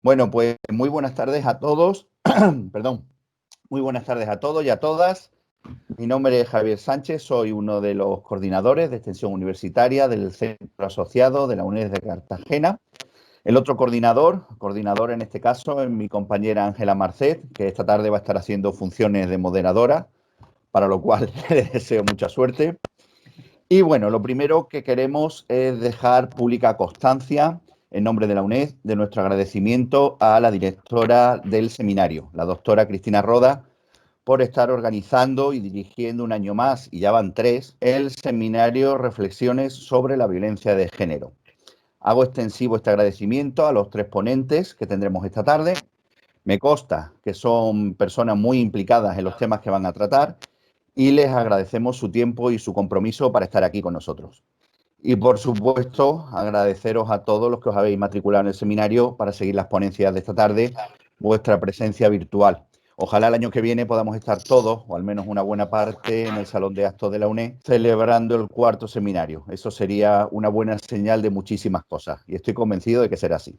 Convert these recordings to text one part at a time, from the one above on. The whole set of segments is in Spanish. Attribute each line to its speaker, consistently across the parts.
Speaker 1: Bueno, pues muy buenas tardes a todos. Perdón. Muy buenas tardes a todos y a todas. Mi nombre es Javier Sánchez, soy uno de los coordinadores de extensión universitaria del Centro Asociado de la UNED de Cartagena. El otro coordinador en este caso, es mi compañera Ángela Marcet, que esta tarde va a estar haciendo funciones de moderadora, para lo cual le deseo mucha suerte. Y bueno, lo primero que queremos es dejar pública constancia, en nombre de la UNED, de nuestro agradecimiento a la directora del seminario, la doctora Cristina Roda, por estar organizando y dirigiendo un año más, y ya van 3, el seminario Reflexiones sobre la violencia de género. Hago extensivo este agradecimiento a los 3 ponentes que tendremos esta tarde. Me consta que son personas muy implicadas en los temas que van a tratar y les agradecemos su tiempo y su compromiso para estar aquí con nosotros. Y, por supuesto, agradeceros a todos los que os habéis matriculado en el seminario para seguir las ponencias de esta tarde, vuestra presencia virtual. Ojalá el año que viene podamos estar todos, o al menos una buena parte, en el Salón de Actos de la UNED, celebrando el 4º seminario. Eso sería una buena señal de muchísimas cosas, y estoy convencido de que será así.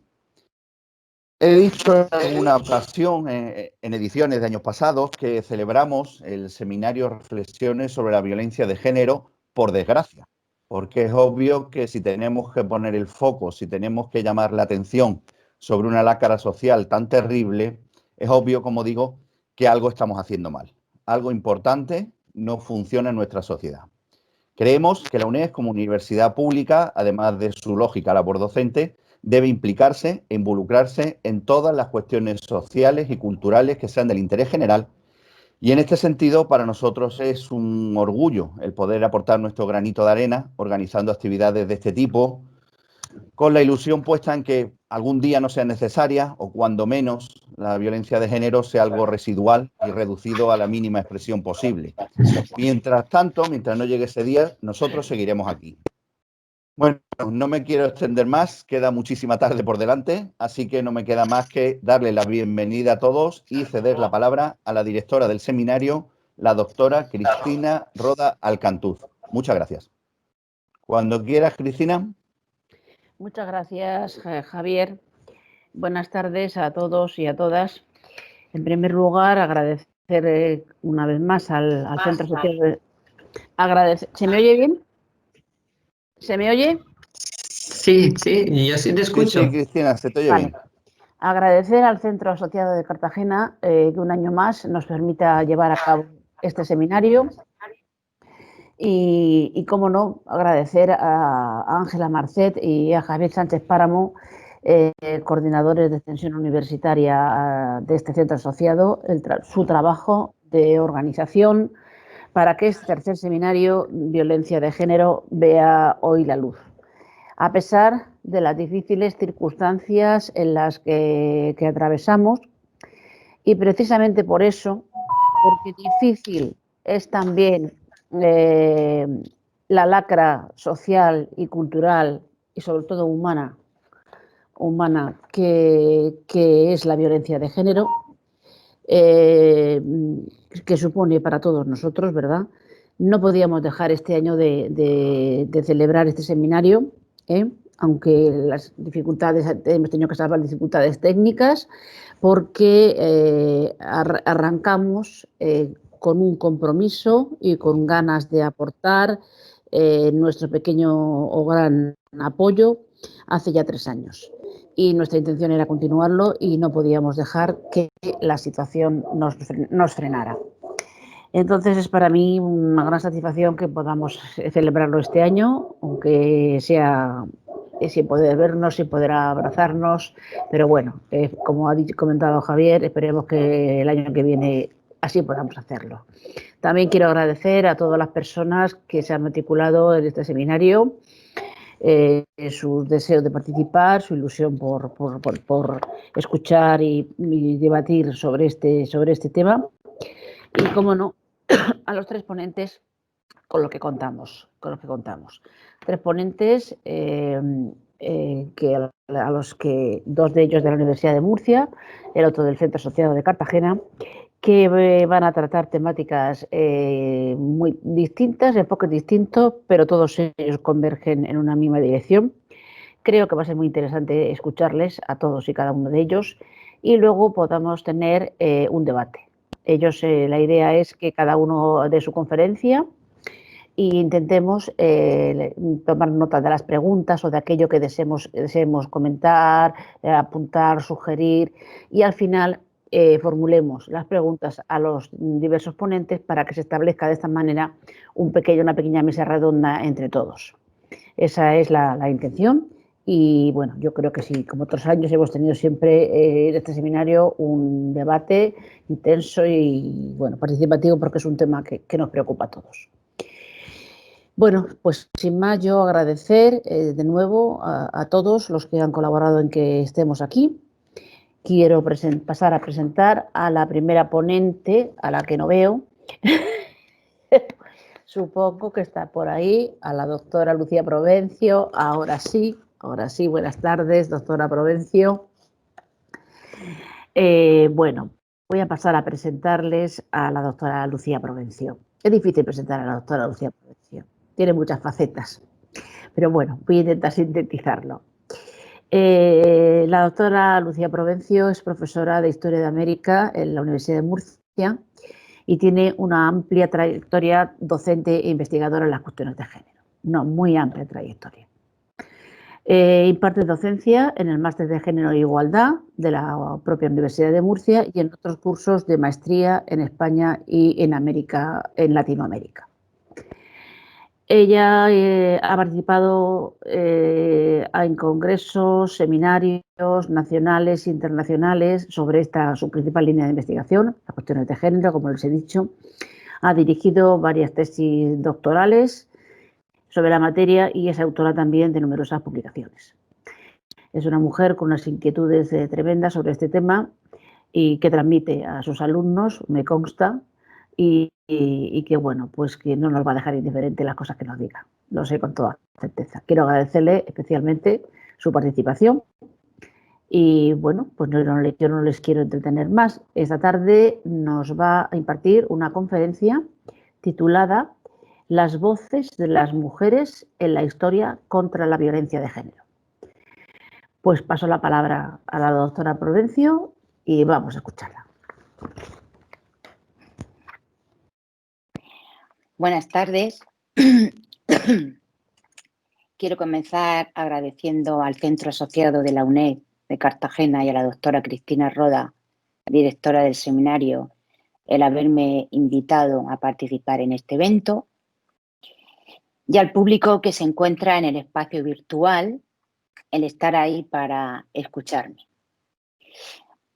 Speaker 1: He dicho en una ocasión, en ediciones de años pasados, que celebramos el seminario Reflexiones sobre la violencia de género, por desgracia, porque es obvio que si tenemos que poner el foco, si tenemos que llamar la atención sobre una lacra social tan terrible, es obvio, como digo, que algo estamos haciendo mal. Algo importante no funciona en nuestra sociedad. Creemos que la UNED, como universidad pública, además de su lógica labor docente, debe implicarse e involucrarse en todas las cuestiones sociales y culturales que sean del interés general. Y en este sentido, para nosotros es un orgullo el poder aportar nuestro granito de arena organizando actividades de este tipo, con la ilusión puesta en que algún día no sea necesaria, o cuando menos la violencia de género sea algo residual y reducido a la mínima expresión posible. Mientras tanto, mientras no llegue ese día, nosotros seguiremos aquí. Bueno, no me quiero extender más, queda muchísima tarde por delante, así que no me queda más que darle la bienvenida a todos y ceder la palabra a la directora del seminario, la doctora Cristina Roda Alcantuz. Muchas gracias. Cuando quieras, Cristina.
Speaker 2: Muchas gracias, Javier. Buenas tardes a todos y a todas. En primer lugar, agradecer una vez más al Centro Asociado. ¿Se me oye bien? ¿Se me oye?
Speaker 3: Sí, yo sí te escucho.
Speaker 1: Sí, Cristina, se te oye bien.
Speaker 2: Agradecer al Centro Asociado de Cartagena que un año más nos permita llevar a cabo este seminario. Y cómo no, agradecer a Ángela Marcet y a Javier Sánchez Páramo, coordinadores de extensión universitaria de este centro asociado, su trabajo de organización para que este tercer seminario, Violencia de Género, vea hoy la luz. A pesar de las difíciles circunstancias en las que atravesamos, y precisamente por eso, porque difícil es también la lacra social y cultural y sobre todo humana que es la violencia de género, que supone para todos nosotros, ¿verdad? No podíamos dejar este año de celebrar este seminario, aunque las dificultades, hemos tenido que salvar dificultades técnicas, porque arrancamos con un compromiso y con ganas de aportar nuestro pequeño o gran apoyo hace ya 3 años. Y nuestra intención era continuarlo y no podíamos dejar que la situación nos frenara. Entonces es para mí una gran satisfacción que podamos celebrarlo este año, aunque sea sin poder vernos, sin poder abrazarnos, pero bueno, como ha comentado Javier, esperemos que el año que viene así podamos hacerlo. También quiero agradecer a todas las personas que se han matriculado en este seminario, sus deseos de participar, su ilusión por escuchar y debatir sobre este tema. Y, cómo no, a los 3 ponentes con los que contamos. 3 ponentes a los que 2 de ellos de la Universidad de Murcia, el otro del Centro Asociado de Cartagena, que van a tratar temáticas muy distintas, enfoques distintos, pero todos ellos convergen en una misma dirección, creo que va a ser muy interesante escucharles a todos y cada uno de ellos y luego podamos tener un debate. La idea es que cada uno dé su conferencia e intentemos tomar nota de las preguntas o de aquello que deseemos comentar, apuntar, sugerir y al final formulemos las preguntas a los diversos ponentes para que se establezca de esta manera una pequeña mesa redonda entre todos. Esa es la intención y bueno, yo creo que sí, como otros años hemos tenido siempre en este seminario un debate intenso y bueno, participativo porque es un tema que nos preocupa a todos. Bueno, pues sin más yo agradecer de nuevo a todos los que han colaborado en que estemos aquí. Quiero pasar a presentar a la primera ponente, a la que no veo. Supongo que está por ahí, a la doctora Lucía Provencio. Ahora sí, buenas tardes, doctora Provencio. Bueno, voy a pasar a presentarles a la doctora Lucía Provencio. Es difícil presentar a la doctora Lucía Provencio. Tiene muchas facetas, pero bueno, voy a intentar sintetizarlo. La doctora Lucía Provencio es profesora de Historia de América en la Universidad de Murcia y tiene una amplia trayectoria docente e investigadora en las cuestiones de género. Una muy amplia trayectoria. Imparte docencia en el Máster de Género e Igualdad de la propia Universidad de Murcia y en otros cursos de maestría en España y en Latinoamérica. Ella ha participado en congresos, seminarios nacionales e internacionales sobre su principal línea de investigación, las cuestiones de género, como les he dicho. Ha dirigido varias tesis doctorales sobre la materia y es autora también de numerosas publicaciones. Es una mujer con unas inquietudes tremendas sobre este tema y que transmite a sus alumnos, me consta, y que bueno, pues que no nos va a dejar indiferente las cosas que nos diga. Lo sé con toda certeza. Quiero agradecerle especialmente su participación y bueno, pues yo no les quiero entretener más. Esta tarde nos va a impartir una conferencia titulada Las voces de las mujeres en la historia contra la violencia de género. Pues paso la palabra a la doctora Provencio y vamos a escucharla.
Speaker 4: Buenas tardes. Quiero comenzar agradeciendo al Centro Asociado de la UNED de Cartagena y a la doctora Cristina Roda, directora del seminario, el haberme invitado a participar en este evento, y al público que se encuentra en el espacio virtual, el estar ahí para escucharme.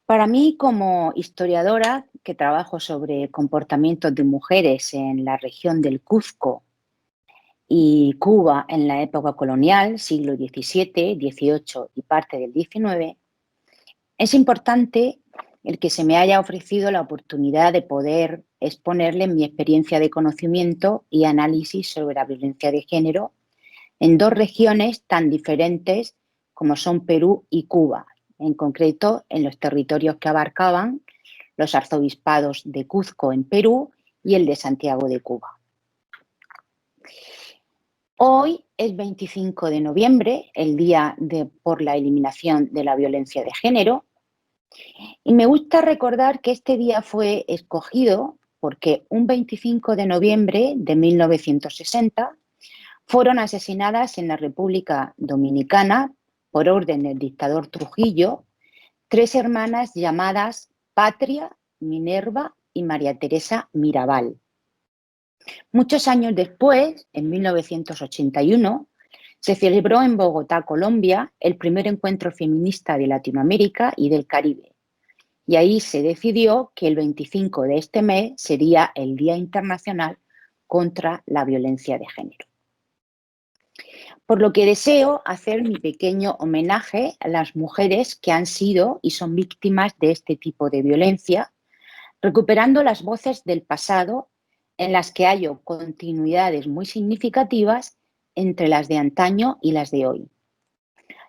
Speaker 4: Para mí, como historiadora que trabajo sobre comportamientos de mujeres en la región del Cuzco y Cuba en la época colonial, siglo XVII, XVIII y parte del XIX, es importante el que se me haya ofrecido la oportunidad de poder exponerles mi experiencia de conocimiento y análisis sobre la violencia de género en dos regiones tan diferentes como son Perú y Cuba, en concreto en los territorios que abarcaban los arzobispados de Cuzco en Perú y el de Santiago de Cuba. Hoy es 25 de noviembre, el día por la eliminación de la violencia de género, y me gusta recordar que este día fue escogido porque un 25 de noviembre de 1960 fueron asesinadas en la República Dominicana, por orden del dictador Trujillo, 3 hermanas llamadas Patria, Minerva y María Teresa Mirabal. Muchos años después, en 1981, se celebró en Bogotá, Colombia, el primer encuentro feminista de Latinoamérica y del Caribe. Y ahí se decidió que el 25 de este mes sería el Día Internacional contra la Violencia de Género. Por lo que deseo hacer mi pequeño homenaje a las mujeres que han sido y son víctimas de este tipo de violencia, recuperando las voces del pasado en las que hallo continuidades muy significativas entre las de antaño y las de hoy,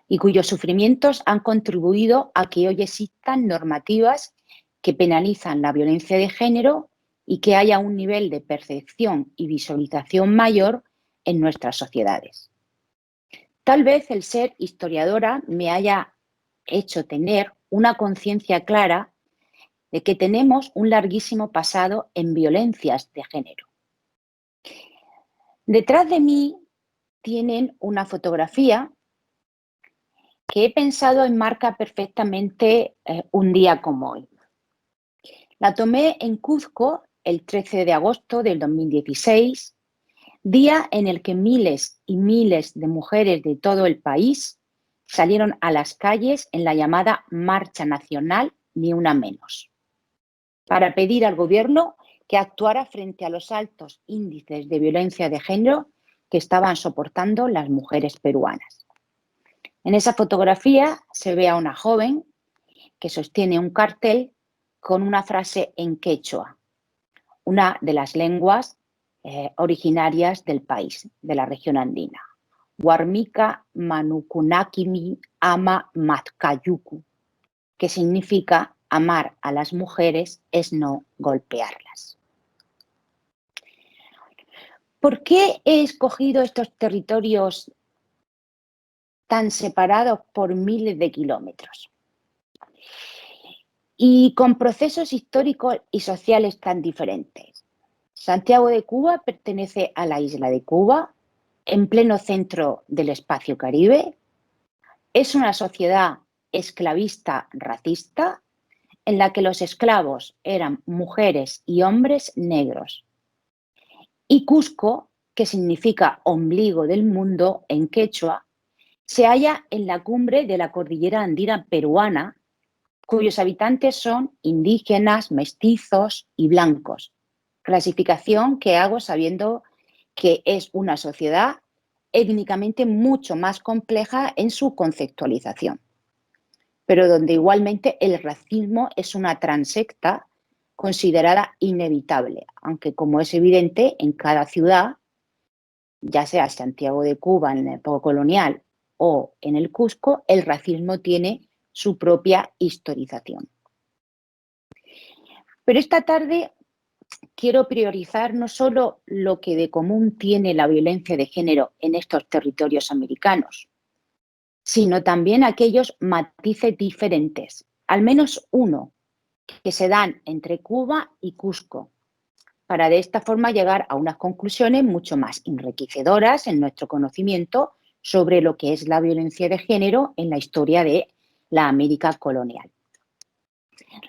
Speaker 4: y cuyos sufrimientos han contribuido a que hoy existan normativas que penalizan la violencia de género y que haya un nivel de percepción y visualización mayor en nuestras sociedades. Tal vez el ser historiadora me haya hecho tener una conciencia clara de que tenemos un larguísimo pasado en violencias de género. Detrás de mí tienen una fotografía que he pensado enmarca perfectamente un día como hoy. La tomé en Cuzco el 13 de agosto del 2016, día en el que miles y miles de mujeres de todo el país salieron a las calles en la llamada Marcha Nacional Ni Una Menos, para pedir al gobierno que actuara frente a los altos índices de violencia de género que estaban soportando las mujeres peruanas. En esa fotografía se ve a una joven que sostiene un cartel con una frase en quechua, una de las lenguas originarias del país, de la región andina. Warmika manukunakimi ama matkayuku, que significa amar a las mujeres es no golpearlas. ¿Por qué he escogido estos territorios tan separados por miles de kilómetros y con procesos históricos y sociales tan diferentes? Santiago de Cuba pertenece a la isla de Cuba, en pleno centro del espacio Caribe. Es una sociedad esclavista racista en la que los esclavos eran mujeres y hombres negros. Y Cusco, que significa ombligo del mundo en quechua, se halla en la cumbre de la cordillera andina peruana, cuyos habitantes son indígenas, mestizos y blancos. Clasificación que hago sabiendo que es una sociedad étnicamente mucho más compleja en su conceptualización, pero donde igualmente el racismo es una transecta considerada inevitable, aunque como es evidente en cada ciudad, ya sea Santiago de Cuba en la época colonial o en el Cusco, el racismo tiene su propia historización. Pero esta tarde quiero priorizar no solo lo que de común tiene la violencia de género en estos territorios americanos, sino también aquellos matices diferentes, al menos uno, que se dan entre Cuba y Cusco, para de esta forma llegar a unas conclusiones mucho más enriquecedoras en nuestro conocimiento sobre lo que es la violencia de género en la historia de la América colonial.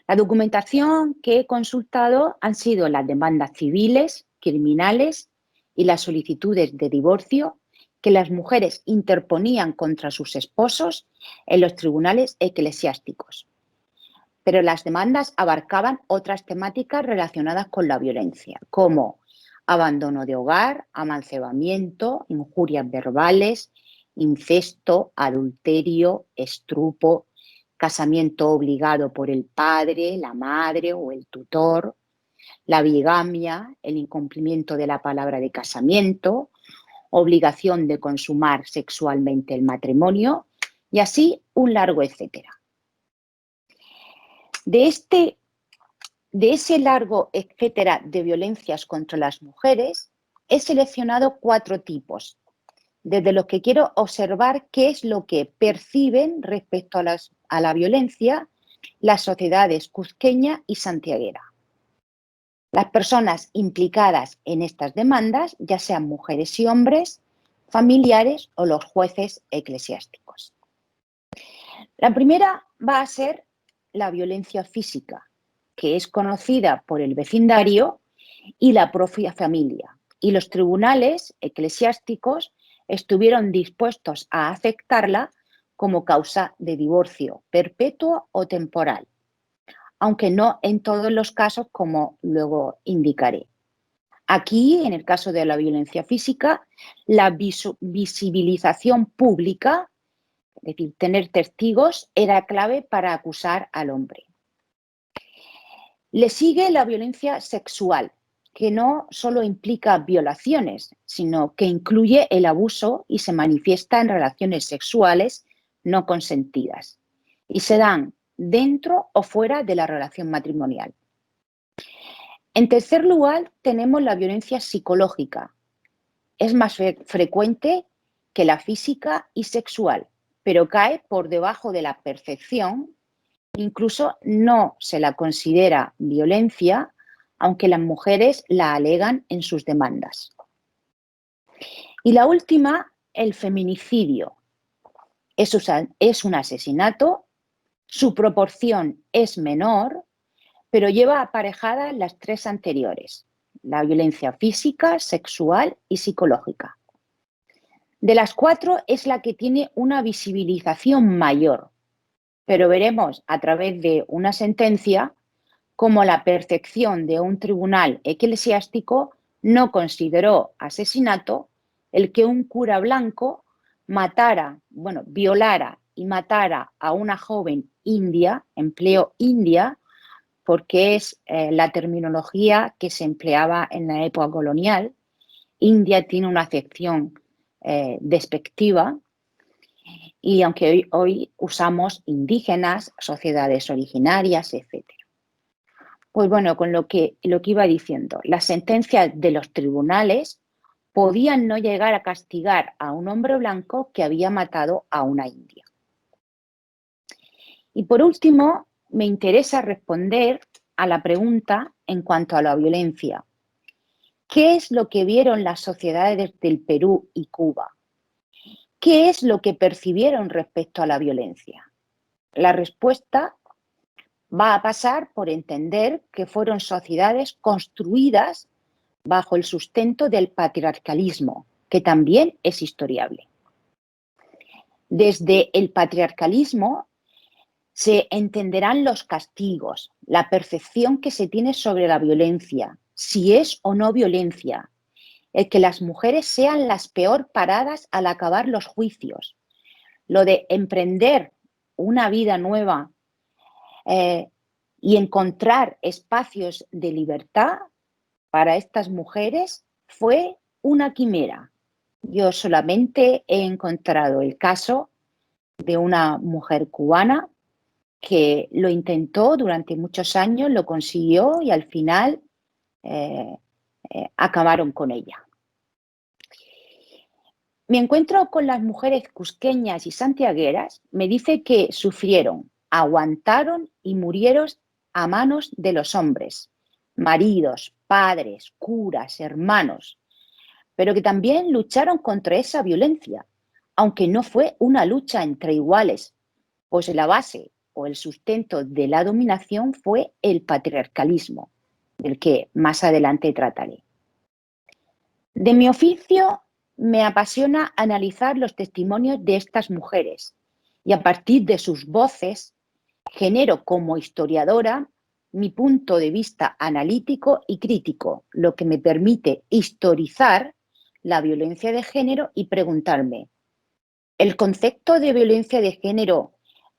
Speaker 4: La documentación que he consultado han sido las demandas civiles, criminales y las solicitudes de divorcio que las mujeres interponían contra sus esposos en los tribunales eclesiásticos. Pero las demandas abarcaban otras temáticas relacionadas con la violencia, como abandono de hogar, amancebamiento, injurias verbales, incesto, adulterio, estrupo, casamiento obligado por el padre, la madre o el tutor, la bigamia, el incumplimiento de la palabra de casamiento, obligación de consumar sexualmente el matrimonio y así un largo etcétera. De ese largo etcétera de violencias contra las mujeres, he seleccionado 4 tipos, desde los que quiero observar qué es lo que perciben respecto a la violencia las sociedades cuzqueña y santiaguera. Las personas implicadas en estas demandas, ya sean mujeres y hombres, familiares o los jueces eclesiásticos. La primera va a ser la violencia física, que es conocida por el vecindario y la propia familia. Y los tribunales eclesiásticos estuvieron dispuestos a aceptarla como causa de divorcio perpetuo o temporal, aunque no en todos los casos, como luego indicaré. Aquí, en el caso de la violencia física, la visibilización pública, es decir, tener testigos, era clave para acusar al hombre. Le sigue la violencia sexual, que no solo implica violaciones, sino que incluye el abuso y se manifiesta en relaciones sexuales no consentidas y se dan dentro o fuera de la relación matrimonial. En tercer lugar, tenemos la violencia psicológica. Es más frecuente que la física y sexual, pero cae por debajo de la percepción. Incluso no se la considera violencia, aunque las mujeres la alegan en sus demandas. Y la última, el feminicidio. Es un asesinato, su proporción es menor, pero lleva aparejadas las tres anteriores: la violencia física, sexual y psicológica. De las cuatro es la que tiene una visibilización mayor, pero veremos a través de una sentencia cómo la percepción de un tribunal eclesiástico no consideró asesinato el que un cura blanco violara y matara a una joven india, empleo india, porque es la terminología que se empleaba en la época colonial. India tiene una acepción despectiva, y aunque hoy usamos indígenas, sociedades originarias, etc. Pues bueno, con lo que iba diciendo, las sentencias de los tribunales podían no llegar a castigar a un hombre blanco que había matado a una india. Y por último, me interesa responder a la pregunta en cuanto a la violencia. ¿Qué es lo que vieron las sociedades del Perú y Cuba? ¿Qué es lo que percibieron respecto a la violencia? La respuesta va a pasar por entender que fueron sociedades construidas bajo el sustento del patriarcalismo, que también es historiable. Desde el patriarcalismo se entenderán los castigos, la percepción que se tiene sobre la violencia, si es o no violencia, el que las mujeres sean las peor paradas al acabar los juicios, lo de emprender una vida nueva y encontrar espacios de libertad para estas mujeres fue una quimera. Yo solamente he encontrado el caso de una mujer cubana que lo intentó durante muchos años, lo consiguió y al final acabaron con ella. Mi encuentro con las mujeres cusqueñas y santiagueras me dice que sufrieron, aguantaron y murieron a manos de los hombres, maridos, padres, curas, hermanos, pero que también lucharon contra esa violencia, aunque no fue una lucha entre iguales, pues la base o el sustento de la dominación fue el patriarcalismo, del que más adelante trataré. De mi oficio me apasiona analizar los testimonios de estas mujeres y a partir de sus voces genero como historiadora mi punto de vista analítico y crítico, lo que me permite historizar la violencia de género y preguntarme, ¿el concepto de violencia de género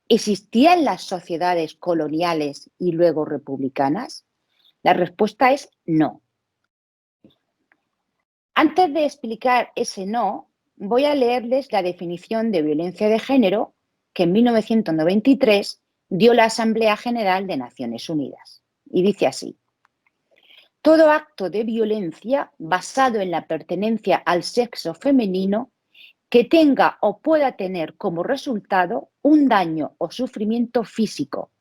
Speaker 4: existía en las sociedades coloniales y luego republicanas? La respuesta es no. Antes de explicar ese no, voy a leerles la definición de violencia de género que en 1993 dio la Asamblea General de Naciones Unidas. Y dice así: todo acto de violencia basado en la pertenencia al sexo femenino que tenga o pueda tener como resultado un daño o sufrimiento físico,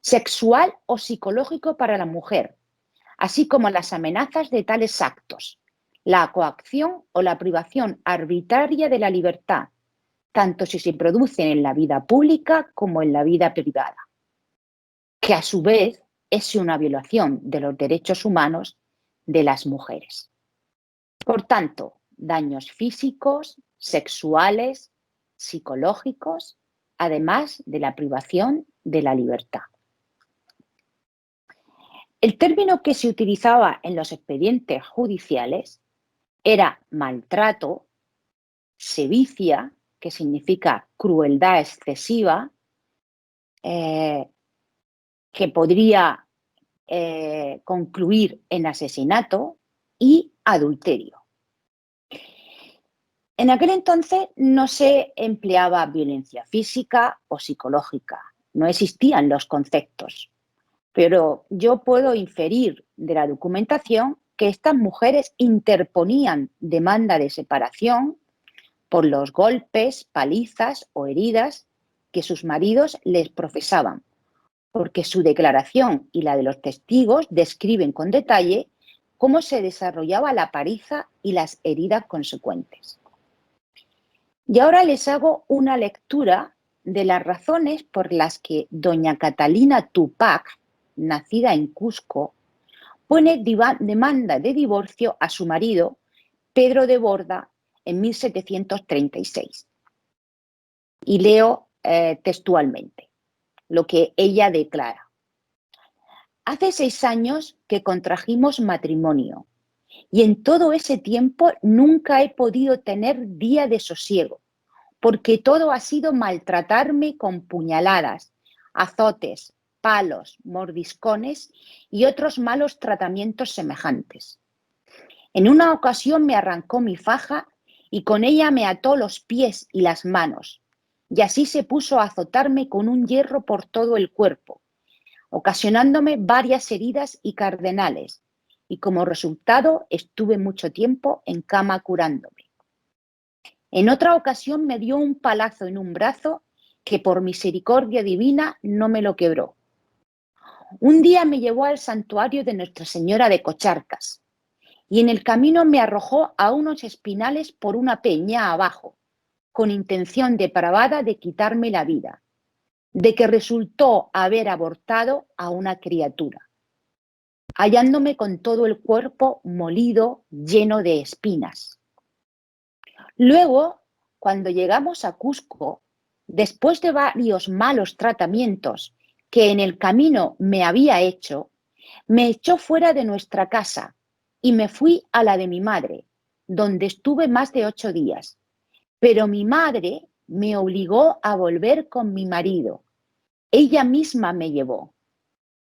Speaker 4: sexual o psicológico para la mujer, así como las amenazas de tales actos, la coacción o la privación arbitraria de la libertad, tanto si se producen en la vida pública como en la vida privada, que a su vez es una violación de los derechos humanos de las mujeres. Por tanto, daños físicos, sexuales, psicológicos, además de la privación de la libertad. El término que se utilizaba en los expedientes judiciales era maltrato, sevicia, que significa crueldad excesiva, que podría concluir en asesinato, y adulterio. En aquel entonces no se empleaba violencia física o psicológica, no existían los conceptos, pero yo puedo inferir de la documentación que estas mujeres interponían demanda de separación por los golpes, palizas o heridas que sus maridos les profesaban, porque su declaración y la de los testigos describen con detalle cómo se desarrollaba la paliza y las heridas consecuentes. Y ahora les hago una lectura de las razones por las que doña Catalina Tupac, nacida en Cusco, pone demanda de divorcio a su marido, Pedro de Borda, en 1736. Y leo textualmente lo que ella declara. Hace 6 años que contrajimos matrimonio y en todo ese tiempo nunca he podido tener día de sosiego, porque todo ha sido maltratarme con puñaladas, azotes, palos, mordiscones y otros malos tratamientos semejantes. En una ocasión me arrancó mi faja y con ella me ató los pies y las manos, y así se puso a azotarme con un hierro por todo el cuerpo, ocasionándome varias heridas y cardenales, y como resultado estuve mucho tiempo en cama curándome. En otra ocasión me dio un palazo en un brazo que por misericordia divina no me lo quebró. Un día me llevó al santuario de Nuestra Señora de Cocharcas y en el camino me arrojó a unos espinales por una peña abajo, con intención depravada de quitarme la vida, de que resultó haber abortado a una criatura, hallándome con todo el cuerpo molido, lleno de espinas. Luego, cuando llegamos a Cusco, después de varios malos tratamientos que en el camino me había hecho, me echó fuera de nuestra casa y me fui a la de mi madre, donde estuve más de 8 días. Pero mi madre me obligó a volver con mi marido. Ella misma me llevó.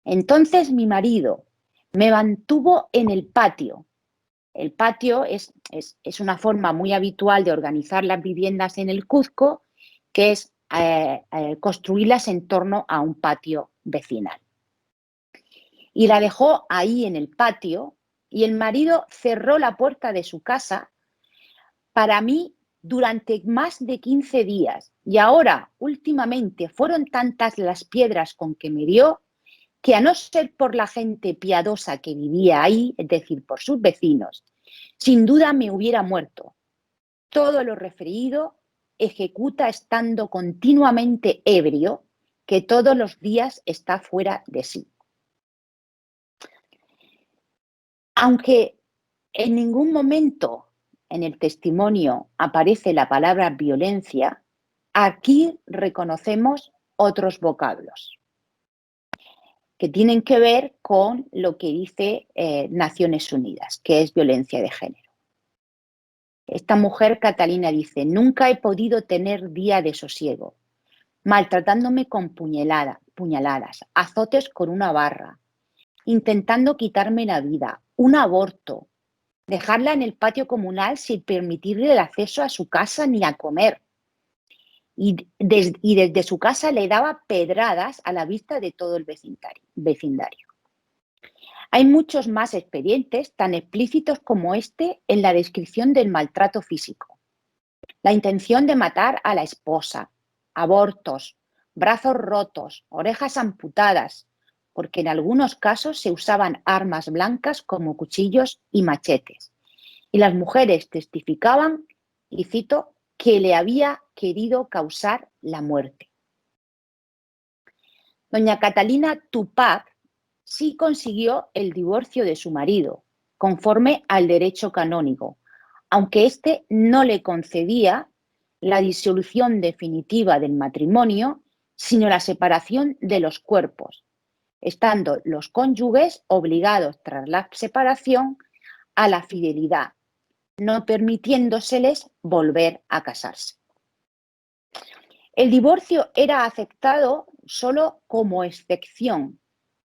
Speaker 4: Entonces mi marido me mantuvo en el patio. El patio es una forma muy habitual de organizar las viviendas en el Cuzco, que es construirlas en torno a un patio vecinal. Y la dejó ahí en el patio y el marido cerró la puerta de su casa para mí durante más de 15 días. Y ahora, últimamente, fueron tantas las piedras con que me dio que a no ser por la gente piadosa que vivía ahí, es decir, por sus vecinos, sin duda me hubiera muerto. Todo lo referido ejecuta estando continuamente ebrio, que todos los días está fuera de sí. Aunque en ningún momento en el testimonio aparece la palabra violencia, aquí reconocemos otros vocablos que tienen que ver con lo que dice Naciones Unidas, que es violencia de género. Esta mujer, Catalina, dice: nunca he podido tener día de sosiego, maltratándome con puñaladas, azotes con una barra, intentando quitarme la vida, un aborto, dejarla en el patio comunal sin permitirle el acceso a su casa ni a comer. Y desde su casa le daba pedradas a la vista de todo el vecindario. Hay muchos más expedientes tan explícitos como este en la descripción del maltrato físico. La intención de matar a la esposa, abortos, brazos rotos, orejas amputadas, porque en algunos casos se usaban armas blancas como cuchillos y machetes. Y las mujeres testificaban, y cito, que le había querido causar la muerte. Doña Catalina Tupac sí consiguió el divorcio de su marido, conforme al derecho canónico, aunque éste no le concedía la disolución definitiva del matrimonio, sino la separación de los cuerpos, estando los cónyuges obligados tras la separación a la fidelidad, no permitiéndoseles volver a casarse. El divorcio era aceptado solo como excepción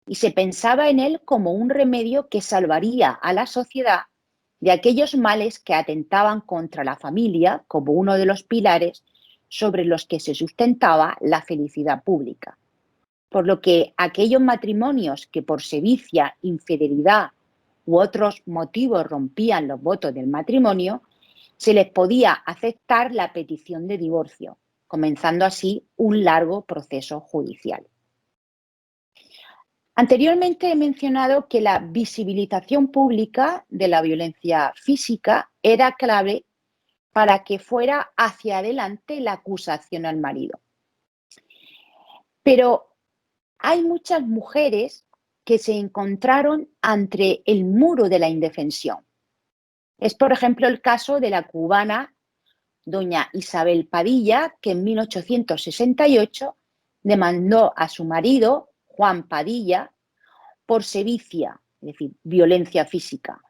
Speaker 4: y se pensaba en él como un remedio que salvaría a la sociedad de aquellos males que atentaban contra la familia como uno de los pilares sobre los que se sustentaba la felicidad pública. Por lo que aquellos matrimonios que por sevicia, infidelidad u otros motivos rompían los votos del matrimonio, se les podía aceptar la petición de divorcio, comenzando así un largo proceso judicial. Anteriormente he mencionado que la visibilización pública de la violencia física era clave para que fuera hacia adelante la acusación al marido. Pero hay muchas mujeres que se encontraron ante el muro de la indefensión. Es, por ejemplo, el caso de la cubana doña Isabel Padilla, que en 1868 demandó a su marido, Juan Padilla, por sevicia, es decir, violencia física,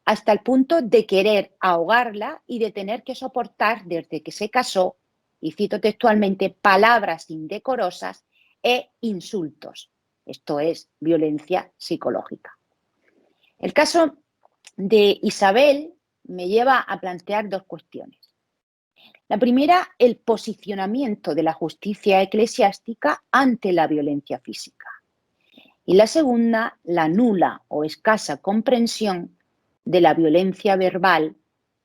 Speaker 4: hasta el punto de querer ahogarla y de tener que soportar desde que se casó, y cito textualmente, palabras indecorosas e insultos. Esto es violencia psicológica. El caso de Isabel me lleva a plantear dos cuestiones. La primera, el posicionamiento de la justicia eclesiástica ante la violencia física. Y la segunda, la nula o escasa comprensión de la violencia verbal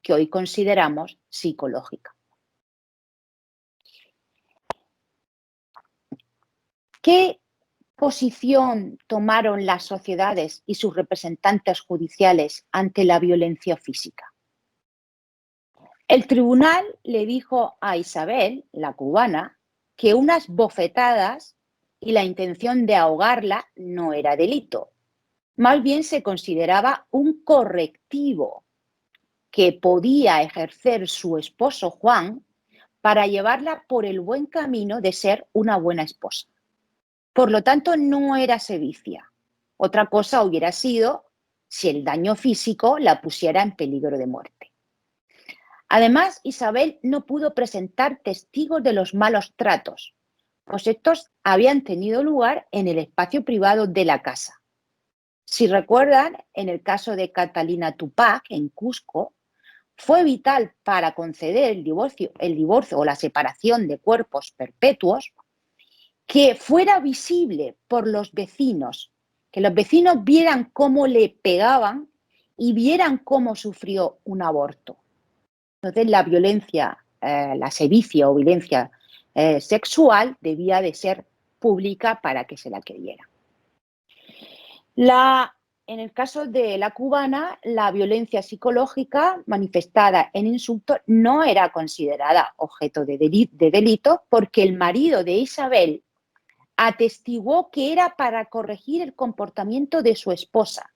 Speaker 4: que hoy consideramos psicológica. ¿Qué posición tomaron las sociedades y sus representantes judiciales ante la violencia física? El tribunal le dijo a Isabel, la cubana, que unas bofetadas y la intención de ahogarla no era delito. Más bien se consideraba un correctivo que podía ejercer su esposo Juan para llevarla por el buen camino de ser una buena esposa. Por lo tanto, no era sevicia. Otra cosa hubiera sido si el daño físico la pusiera en peligro de muerte. Además, Isabel no pudo presentar testigos de los malos tratos, pues estos habían tenido lugar en el espacio privado de la casa. Si recuerdan, en el caso de Catalina Tupac, en Cusco, fue vital para conceder el divorcio o la separación de cuerpos perpetuos, que fuera visible por los vecinos, que los vecinos vieran cómo le pegaban y vieran cómo sufrió un aborto. Entonces, la violencia, la sevicia o violencia sexual debía de ser pública para que se la creyera. En el caso de la cubana, la violencia psicológica manifestada en insultos no era considerada objeto de delito porque el marido de Isabel atestiguó que era para corregir el comportamiento de su esposa.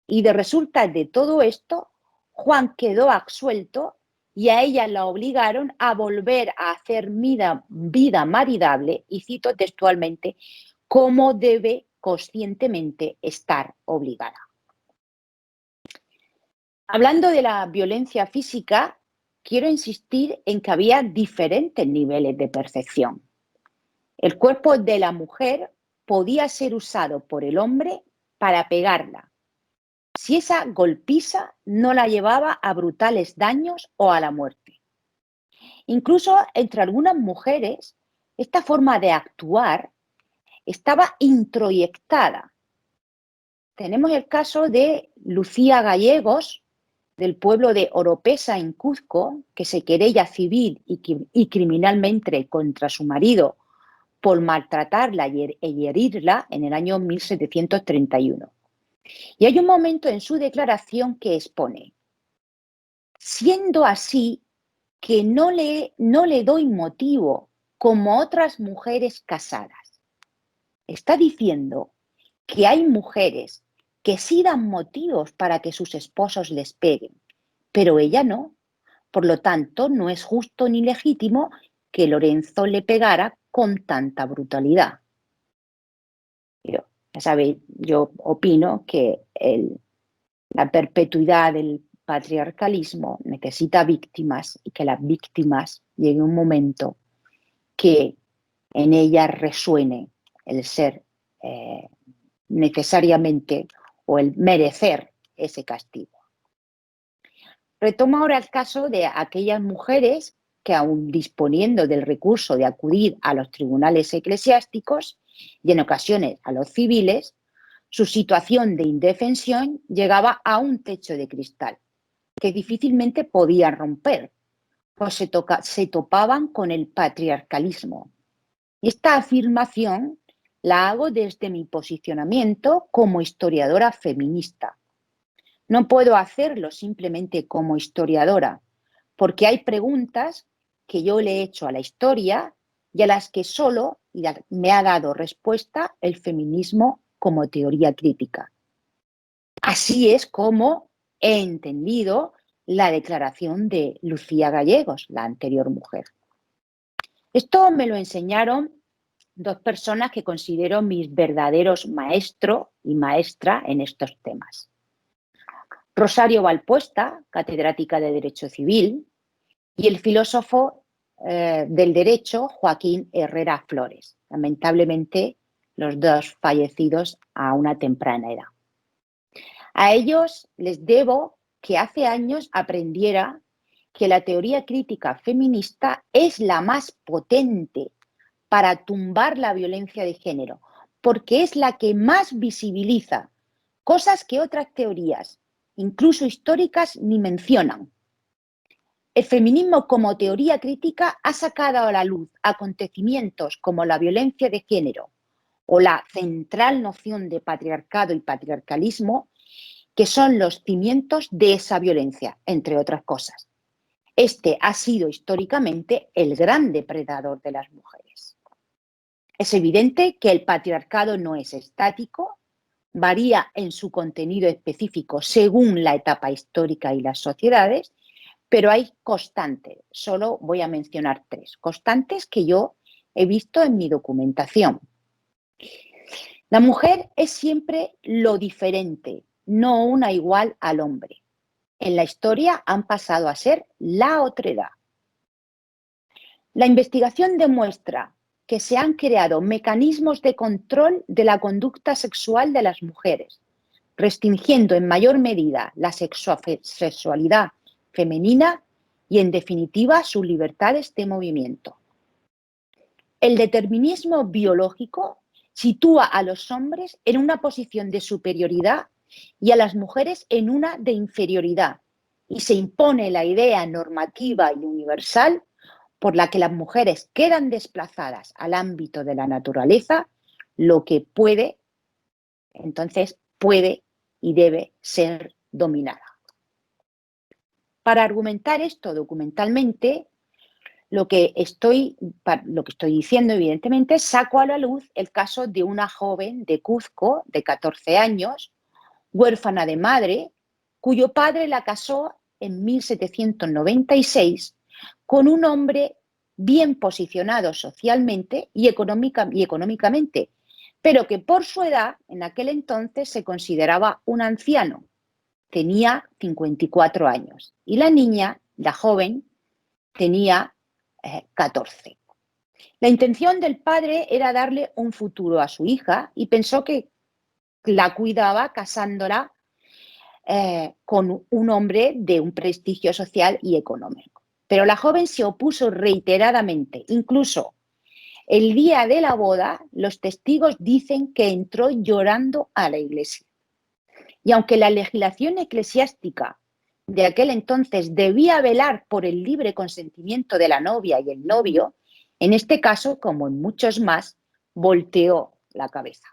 Speaker 4: Y de resultas de todo esto, Juan quedó absuelto y a ella la obligaron a volver a hacer vida maridable, y cito textualmente, como debe conscientemente estar obligada. Hablando de la violencia física, quiero insistir en que había diferentes niveles de percepción. El cuerpo de la mujer podía ser usado por el hombre para pegarla, si esa golpiza no la llevaba a brutales daños o a la muerte. Incluso entre algunas mujeres, esta forma de actuar estaba introyectada. Tenemos el caso de Lucía Gallegos, del pueblo de Oropesa, en Cuzco, que se querella civil y criminalmente contra su marido por maltratarla y herirla en el año 1731. Y hay un momento en su declaración que expone: siendo así que no le doy motivo como otras mujeres casadas. Está diciendo que hay mujeres que sí dan motivos para que sus esposos les peguen, pero ella no. Por lo tanto, no es justo ni legítimo que Lorenzo le pegara con tanta brutalidad. Ya sabéis, yo opino que la perpetuidad del patriarcalismo necesita víctimas y que las víctimas llegue un momento que en ellas resuene el ser necesariamente o el merecer ese castigo. Retomo ahora el caso de aquellas mujeres que, aun disponiendo del recurso de acudir a los tribunales eclesiásticos y en ocasiones a los civiles, su situación de indefensión llegaba a un techo de cristal. que difícilmente podían romper, pues se topaban con el patriarcalismo. Y esta afirmación la hago desde mi posicionamiento como historiadora feminista. No puedo hacerlo simplemente como historiadora, porque hay preguntas que yo le he hecho a la historia y a las que solo me ha dado respuesta el feminismo como teoría crítica. Así es como he entendido la declaración de Lucía Gallegos, la anterior mujer. Esto me lo enseñaron dos personas que considero mis verdaderos maestro y maestra en estos temas. Rosario Valpuesta, catedrática de Derecho Civil, y el filósofo del derecho Joaquín Herrera Flores, lamentablemente los dos fallecidos a una temprana edad. A ellos les debo que hace años aprendiera que la teoría crítica feminista es la más potente para tumbar la violencia de género, porque es la que más visibiliza cosas que otras teorías, incluso históricas, ni mencionan. El feminismo como teoría crítica ha sacado a la luz acontecimientos como la violencia de género o la central noción de patriarcado y patriarcalismo, que son los cimientos de esa violencia, entre otras cosas. Este ha sido históricamente el gran depredador de las mujeres. Es evidente que el patriarcado no es estático, varía en su contenido específico según la etapa histórica y las sociedades, pero hay constantes. Solo voy a mencionar tres constantes que yo he visto en mi documentación. La mujer es siempre lo diferente, no una igual al hombre. En la historia han pasado a ser la otredad. La investigación demuestra que se han creado mecanismos de control de la conducta sexual de las mujeres, restringiendo en mayor medida la sexualidad femenina y, en definitiva, sus libertades de movimiento. El determinismo biológico sitúa a los hombres en una posición de superioridad y a las mujeres en una de inferioridad, y se impone la idea normativa y universal por la que las mujeres quedan desplazadas al ámbito de la naturaleza, lo que puede y debe ser dominada. Para argumentar esto documentalmente, lo que estoy diciendo, evidentemente, saco a la luz el caso de una joven de Cuzco, de 14 años, huérfana de madre, cuyo padre la casó en 1796 con un hombre bien posicionado socialmente y económicamente, pero que por su edad, en aquel entonces, se consideraba un anciano. Tenía 54 años y la niña, la joven, tenía 14. La intención del padre era darle un futuro a su hija y pensó que la cuidaba casándola con un hombre de un prestigio social y económico. Pero la joven se opuso reiteradamente. Incluso el día de la boda, los testigos dicen que entró llorando a la iglesia. Y aunque la legislación eclesiástica de aquel entonces debía velar por el libre consentimiento de la novia y el novio, en este caso, como en muchos más, volteó la cabeza.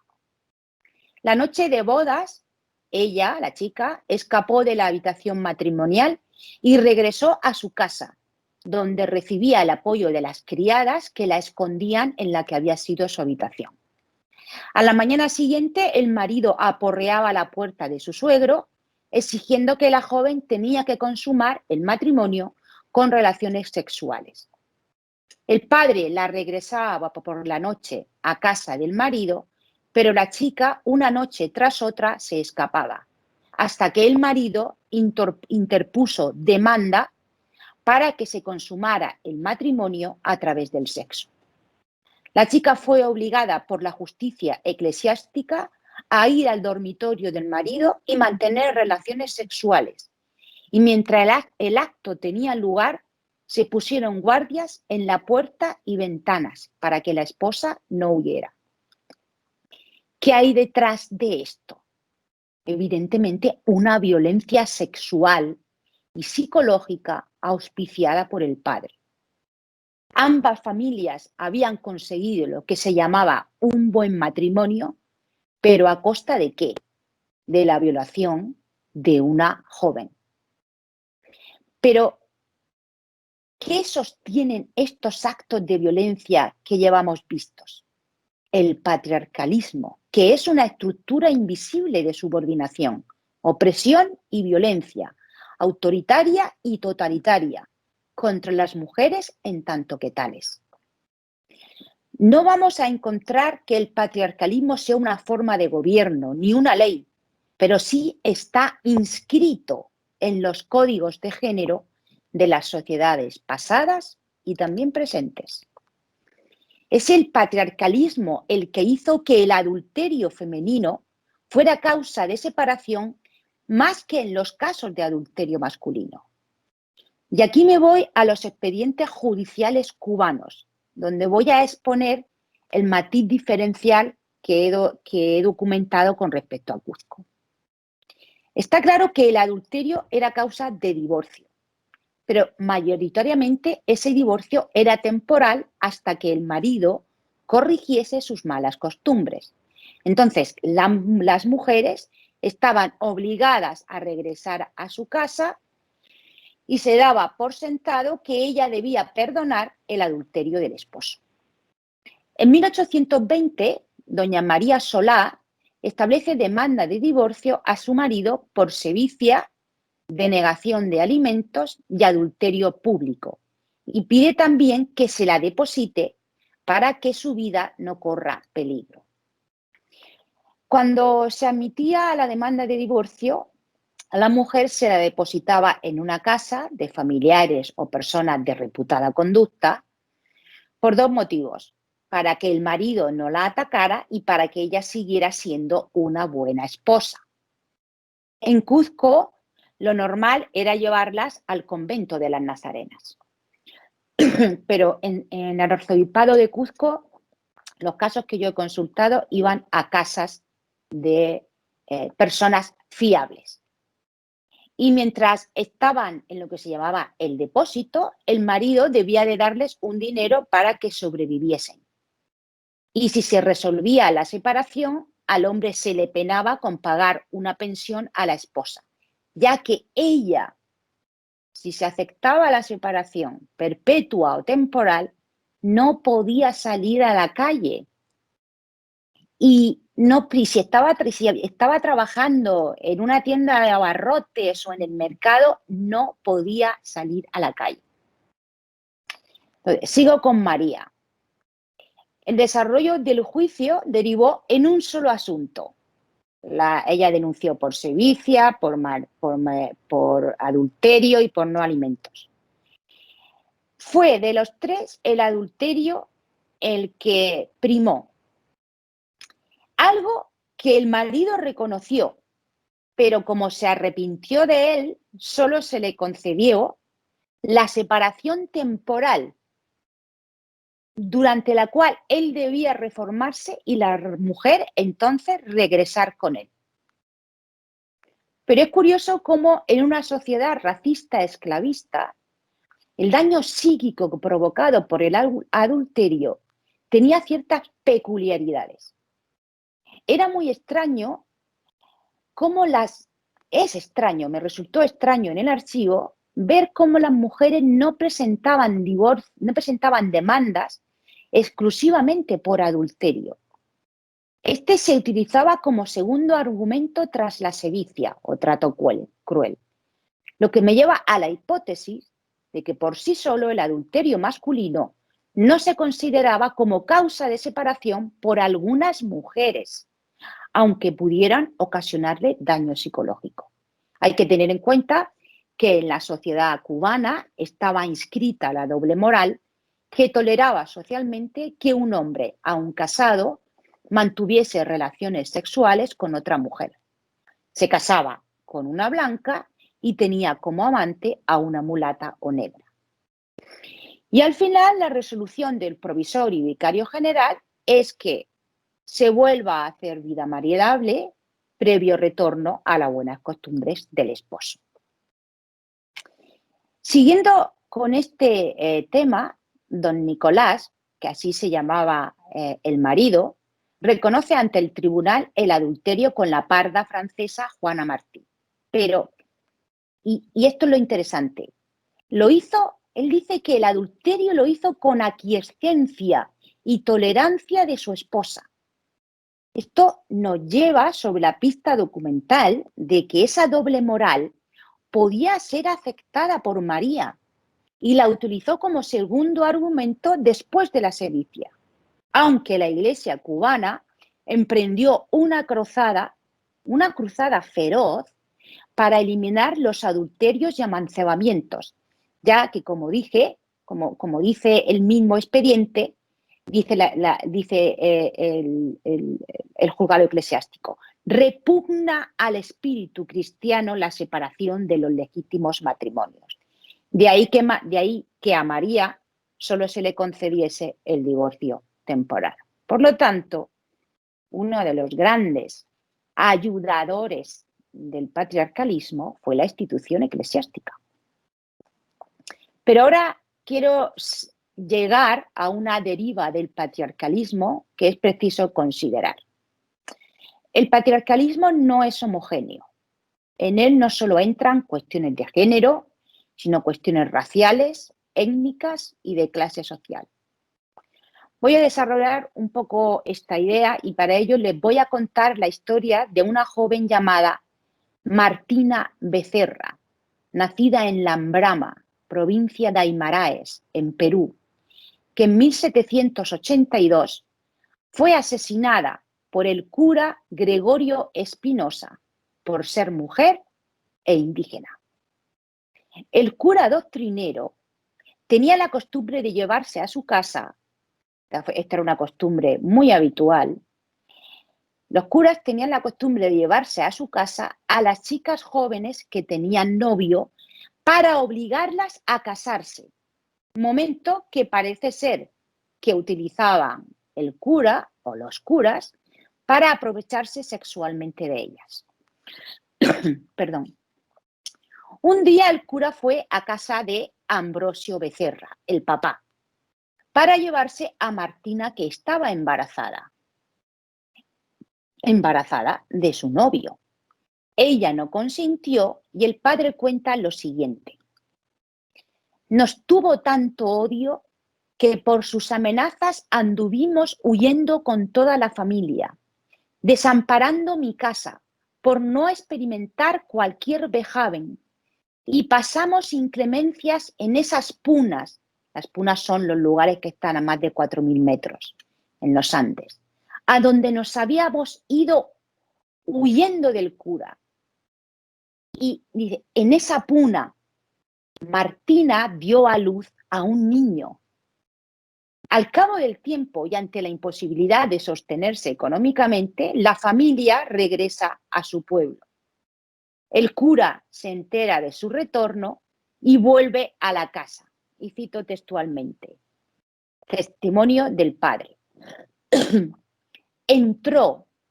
Speaker 4: La noche de bodas, ella, la chica, escapó de la habitación matrimonial y regresó a su casa, donde recibía el apoyo de las criadas que la escondían en la que había sido su habitación. A la mañana siguiente, el marido aporreaba la puerta de su suegro, exigiendo que la joven tenía que consumar el matrimonio con relaciones sexuales. El padre la regresaba por la noche a casa del marido, pero la chica, una noche tras otra, se escapaba, hasta que el marido interpuso demanda para que se consumara el matrimonio a través del sexo. La chica fue obligada por la justicia eclesiástica a ir al dormitorio del marido y mantener relaciones sexuales. Y mientras el acto tenía lugar, se pusieron guardias en la puerta y ventanas para que la esposa no huyera. ¿Qué hay detrás de esto? Evidentemente, una violencia sexual y psicológica auspiciada por el padre. Ambas familias habían conseguido lo que se llamaba un buen matrimonio, pero ¿a costa de qué? De la violación de una joven. Pero, ¿qué sostienen estos actos de violencia que llevamos vistos? El patriarcalismo, que es una estructura invisible de subordinación, opresión y violencia, autoritaria y totalitaria, contra las mujeres en tanto que tales. No vamos a encontrar que el patriarcalismo sea una forma de gobierno ni una ley, pero sí está inscrito en los códigos de género de las sociedades pasadas y también presentes. Es el patriarcalismo el que hizo que el adulterio femenino fuera causa de separación más que en los casos de adulterio masculino. Y aquí me voy a los expedientes judiciales cubanos, donde voy a exponer el matiz diferencial que he documentado con respecto a Cuzco. Está claro que el adulterio era causa de divorcio, pero mayoritariamente ese divorcio era temporal hasta que el marido corrigiese sus malas costumbres. Entonces, las mujeres estaban obligadas a regresar a su casa y se daba por sentado que ella debía perdonar el adulterio del esposo. En 1820, doña María Solá establece demanda de divorcio a su marido por sevicia, denegación de alimentos y adulterio público, y pide también que se la deposite para que su vida no corra peligro. Cuando se admitía la demanda de divorcio, a la mujer se la depositaba en una casa de familiares o personas de reputada conducta por dos motivos: para que el marido no la atacara y para que ella siguiera siendo una buena esposa. En Cuzco, lo normal era llevarlas al convento de las Nazarenas. Pero en el arzobispado de Cuzco, los casos que yo he consultado iban a casas de personas fiables. Y mientras estaban en lo que se llamaba el depósito, el marido debía de darles un dinero para que sobreviviesen. Y si se resolvía la separación, al hombre se le penaba con pagar una pensión a la esposa, ya que ella, si se aceptaba la separación perpetua o temporal, no podía salir a la calle. Y si estaba trabajando en una tienda de abarrotes o en el mercado, no podía salir a la calle. Entonces, sigo con María. El desarrollo del juicio derivó en un solo asunto. Ella denunció por sevicia, por adulterio y por no alimentos. Fue de los tres el adulterio el que primó. Algo que el marido reconoció, pero como se arrepintió de él, solo se le concedió la separación temporal, durante la cual él debía reformarse y la mujer entonces regresar con él. Pero es curioso cómo en una sociedad racista esclavista, el daño psíquico provocado por el adulterio tenía ciertas peculiaridades. Era muy extraño cómo me resultó extraño en el archivo ver cómo las mujeres no presentaban demandas exclusivamente por adulterio. Este se utilizaba como segundo argumento tras la sevicia o trato cruel, lo que me lleva a la hipótesis de que por sí solo el adulterio masculino no se consideraba como causa de separación por algunas mujeres, aunque pudieran ocasionarle daño psicológico. Hay que tener en cuenta que en la sociedad cubana estaba inscrita la doble moral que toleraba socialmente que un hombre, aun casado, mantuviese relaciones sexuales con otra mujer. Se casaba con una blanca y tenía como amante a una mulata o negra. Y al final, la resolución del provisor y vicario general es que se vuelva a hacer vida maridable previo retorno a las buenas costumbres del esposo. Siguiendo con este tema, don Nicolás, que así se llamaba el marido, reconoce ante el tribunal el adulterio con la parda francesa Juana Martí. Pero, y esto es lo interesante, él dice que el adulterio lo hizo con aquiescencia y tolerancia de su esposa. Esto nos lleva sobre la pista documental de que esa doble moral podía ser aceptada por María y la utilizó como segundo argumento después de la sedicia, aunque la Iglesia cubana emprendió una cruzada feroz para eliminar los adulterios y amancebamientos, ya que, como dice el mismo expediente, dice el juzgado eclesiástico, repugna al espíritu cristiano la separación de los legítimos matrimonios. De ahí que a María solo se le concediese el divorcio temporal. Por lo tanto, uno de los grandes ayudadores del patriarcalismo fue la institución eclesiástica. Pero ahora quiero llegar a una deriva del patriarcalismo que es preciso considerar. El patriarcalismo no es homogéneo. En él no solo entran cuestiones de género, sino cuestiones raciales, étnicas y de clase social. Voy a desarrollar un poco esta idea y para ello les voy a contar la historia de una joven llamada Martina Becerra, nacida en Lambrama, provincia de Aymaraes, en Perú, que en 1782 fue asesinada por el cura Gregorio Espinosa por ser mujer e indígena. El cura doctrinero tenía la costumbre de llevarse a su casa, esta era una costumbre muy habitual, los curas tenían la costumbre de llevarse a su casa a las chicas jóvenes que tenían novio para obligarlas a casarse, momento que parece ser que utilizaban el cura o los curas para aprovecharse sexualmente de ellas. Perdón. Un día el cura fue a casa de Ambrosio Becerra, el papá, para llevarse a Martina, que estaba embarazada de su novio. Ella no consintió y el padre cuenta lo siguiente. Nos tuvo tanto odio que por sus amenazas anduvimos huyendo con toda la familia, desamparando mi casa por no experimentar cualquier vejamen y pasamos inclemencias en esas punas. Las punas son los lugares que están a más de 4.000 metros en los Andes, a donde nos habíamos ido huyendo del cura. Y dice, en esa puna, Martina dio a luz a un niño. Al cabo del tiempo y ante la imposibilidad de sostenerse económicamente, la familia regresa a su pueblo. El cura se entera de su retorno y vuelve a la casa. Y cito textualmente, testimonio del padre.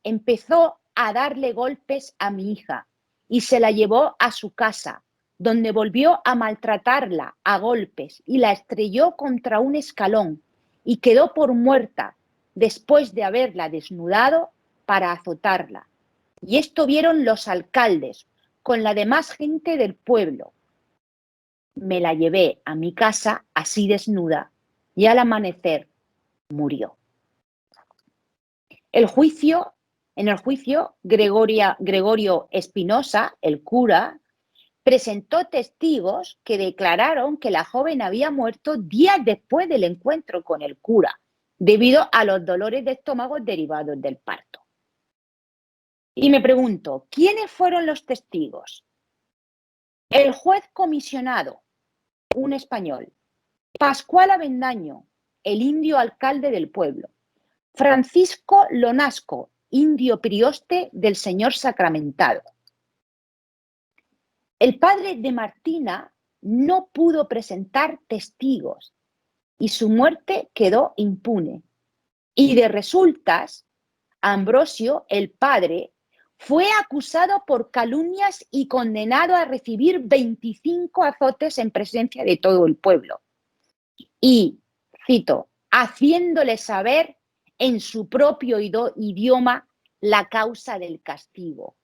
Speaker 4: Empezó a darle golpes a mi hija y se la llevó a su casa, donde volvió a maltratarla a golpes y la estrelló contra un escalón y quedó por muerta después de haberla desnudado para azotarla. Y esto vieron los alcaldes con la demás gente del pueblo. Me la llevé a mi casa así desnuda y al amanecer murió. En el juicio, Gregorio Espinosa, el cura, presentó testigos que declararon que la joven había muerto días después del encuentro con el cura, debido a los dolores de estómago derivados del parto. Y me pregunto, ¿quiénes fueron los testigos? El juez comisionado, un español, Pascual Avendaño, el indio alcalde del pueblo, Francisco Lonasco, indio prioste del Señor Sacramentado. El padre de Martina no pudo presentar testigos y su muerte quedó impune. Y de resultas, Ambrosio, el padre, fue acusado por calumnias y condenado a recibir 25 azotes en presencia de todo el pueblo. Y, cito, haciéndole saber en su propio idioma la causa del castigo,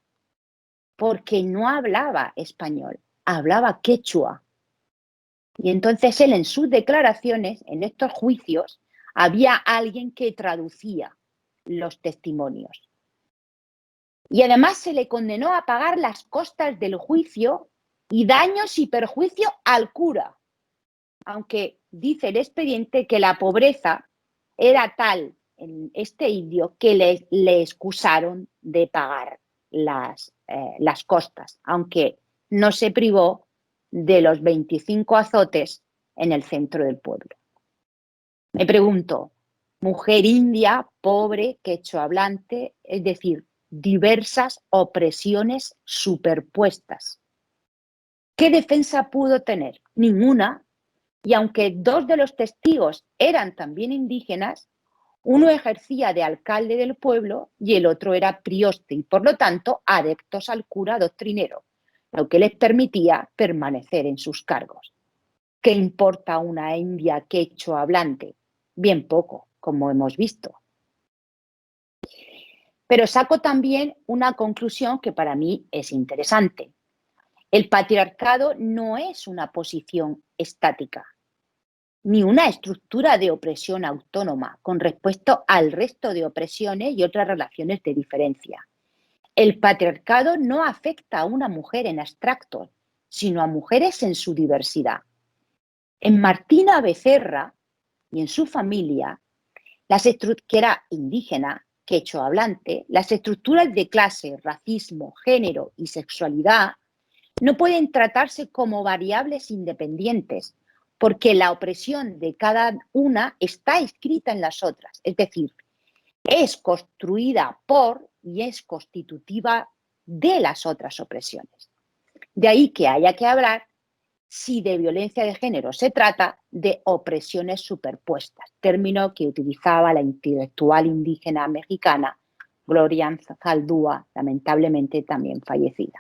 Speaker 4: porque no hablaba español, hablaba quechua. Y entonces él en sus declaraciones, en estos juicios, había alguien que traducía los testimonios. Y además se le condenó a pagar las costas del juicio y daños y perjuicio al cura, aunque dice el expediente que la pobreza era tal en este indio que le excusaron de pagar las costas, aunque no se privó de los 25 azotes en el centro del pueblo. Me pregunto, mujer india, pobre, quechua hablante, es decir, diversas opresiones superpuestas. ¿Qué defensa pudo tener? Ninguna. Y aunque dos de los testigos eran también indígenas, uno ejercía de alcalde del pueblo y el otro era prioste y, por lo tanto, adeptos al cura doctrinero, lo que les permitía permanecer en sus cargos. ¿Qué importa una india quechua hablante? Bien poco, como hemos visto. Pero saco también una conclusión que para mí es interesante. El patriarcado no es una posición estática, ni una estructura de opresión autónoma con respecto al resto de opresiones y otras relaciones de diferencia. El patriarcado no afecta a una mujer en abstracto, sino a mujeres en su diversidad. En Martina Becerra y en su familia, que era indígena, quechua hablante, las estructuras de clase, racismo, género y sexualidad no pueden tratarse como variables independientes, porque la opresión de cada una está escrita en las otras, es decir, es construida por y es constitutiva de las otras opresiones. De ahí que haya que hablar, si de violencia de género se trata, de opresiones superpuestas, término que utilizaba la intelectual indígena mexicana Gloria Zaldúa, lamentablemente también fallecida.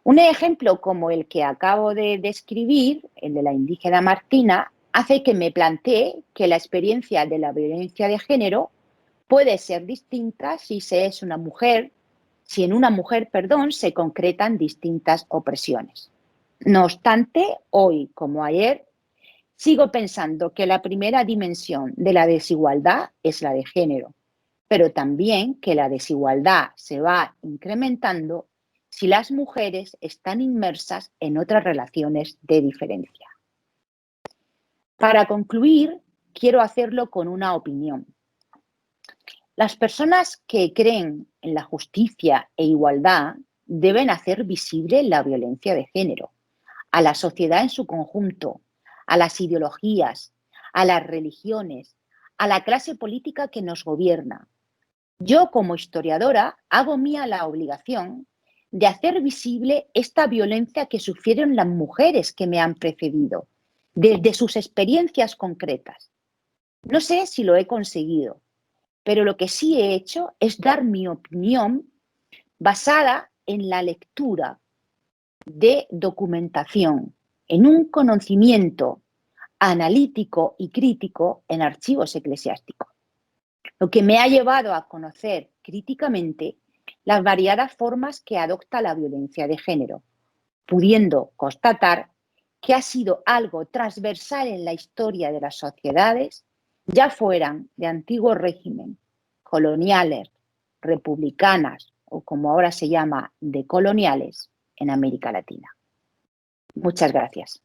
Speaker 4: Un ejemplo como el que acabo de describir, el de la indígena Martina, hace que me plantee que la experiencia de la violencia de género puede ser distinta si en una mujer, se concretan distintas opresiones. No obstante, hoy como ayer, sigo pensando que la primera dimensión de la desigualdad es la de género, pero también que la desigualdad se va incrementando si las mujeres están inmersas en otras relaciones de diferencia. Para concluir, quiero hacerlo con una opinión. Las personas que creen en la justicia e igualdad deben hacer visible la violencia de género a la sociedad en su conjunto, a las ideologías, a las religiones, a la clase política que nos gobierna. Yo, como historiadora, hago mía la obligación de hacer visible esta violencia que sufrieron las mujeres que me han precedido, desde sus experiencias concretas. No sé si lo he conseguido, pero lo que sí he hecho es dar mi opinión basada en la lectura de documentación, en un conocimiento analítico y crítico en archivos eclesiásticos, lo que me ha llevado a conocer críticamente las variadas formas que adopta la violencia de género, pudiendo constatar que ha sido algo transversal en la historia de las sociedades, ya fueran de antiguo régimen, coloniales, republicanas o como ahora se llama, decoloniales en América Latina. Muchas gracias.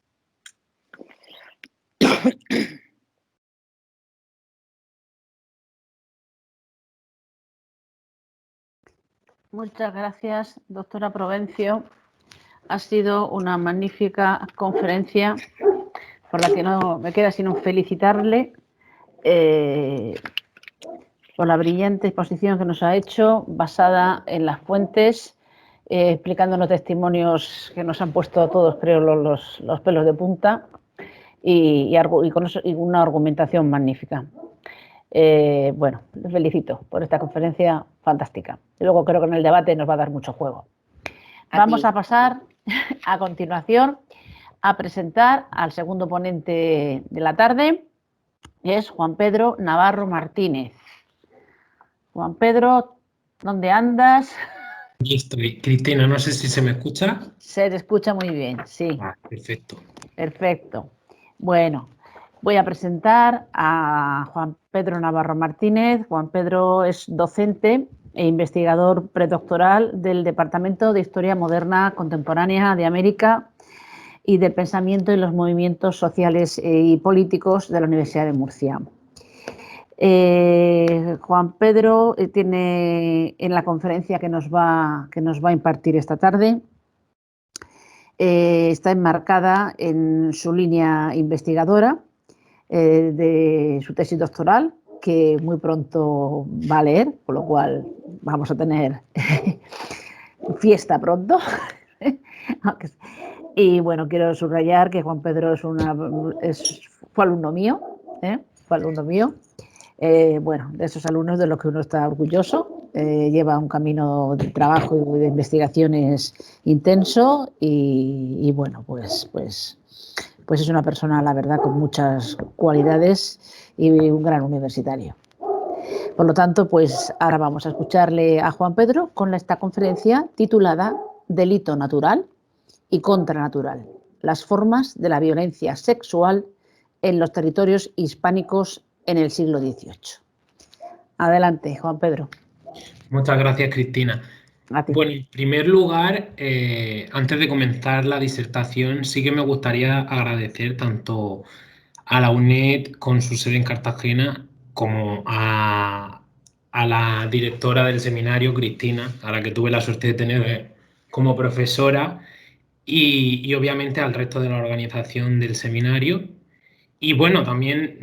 Speaker 2: Muchas gracias, doctora Provencio. Ha sido una magnífica conferencia por la que no me queda sino felicitarle por la brillante exposición que nos ha hecho, basada en las fuentes, explicando los testimonios que nos han puesto a todos, creo, los pelos de punta y con una argumentación magnífica. Bueno, les felicito por esta conferencia fantástica. Y luego creo que en el debate nos va a dar mucho juego. Vamos a pasar a continuación a presentar al segundo ponente de la tarde, que es Juan Pedro Navarro Martínez. Juan Pedro, ¿dónde andas?
Speaker 5: Aquí estoy. Cristina, no sé si se me escucha.
Speaker 2: Se te escucha muy bien, sí.
Speaker 5: Perfecto.
Speaker 2: Perfecto. Bueno, voy a presentar a Juan Pedro Navarro Martínez. Juan Pedro es docente e investigador predoctoral del Departamento de Historia Moderna Contemporánea de América y del Pensamiento y los Movimientos Sociales y Políticos de la Universidad de Murcia. Juan Pedro tiene en la conferencia que nos va a impartir esta tarde, está enmarcada en su línea investigadora de su tesis doctoral, que muy pronto va a leer, con lo cual vamos a tener fiesta pronto. Y bueno, quiero subrayar que Juan Pedro fue alumno mío, fue alumno mío. Bueno, de esos alumnos de los que uno está orgulloso, lleva un camino de trabajo y de investigaciones intenso y bueno, pues es una persona, la verdad, con muchas cualidades y un gran universitario. Por lo tanto, pues ahora vamos a escucharle a Juan Pedro con esta conferencia titulada Delito natural y contranatural, las formas de la violencia sexual en los territorios hispánicos en el siglo XVIII. Adelante, Juan Pedro.
Speaker 5: Muchas gracias, Cristina. Bueno, en primer lugar, antes de comenzar la disertación, sí que me gustaría agradecer tanto a la UNED con su sede en Cartagena como a la directora del seminario, Cristina, a la que tuve la suerte de tener como profesora, y obviamente al resto de la organización del seminario. Y bueno, también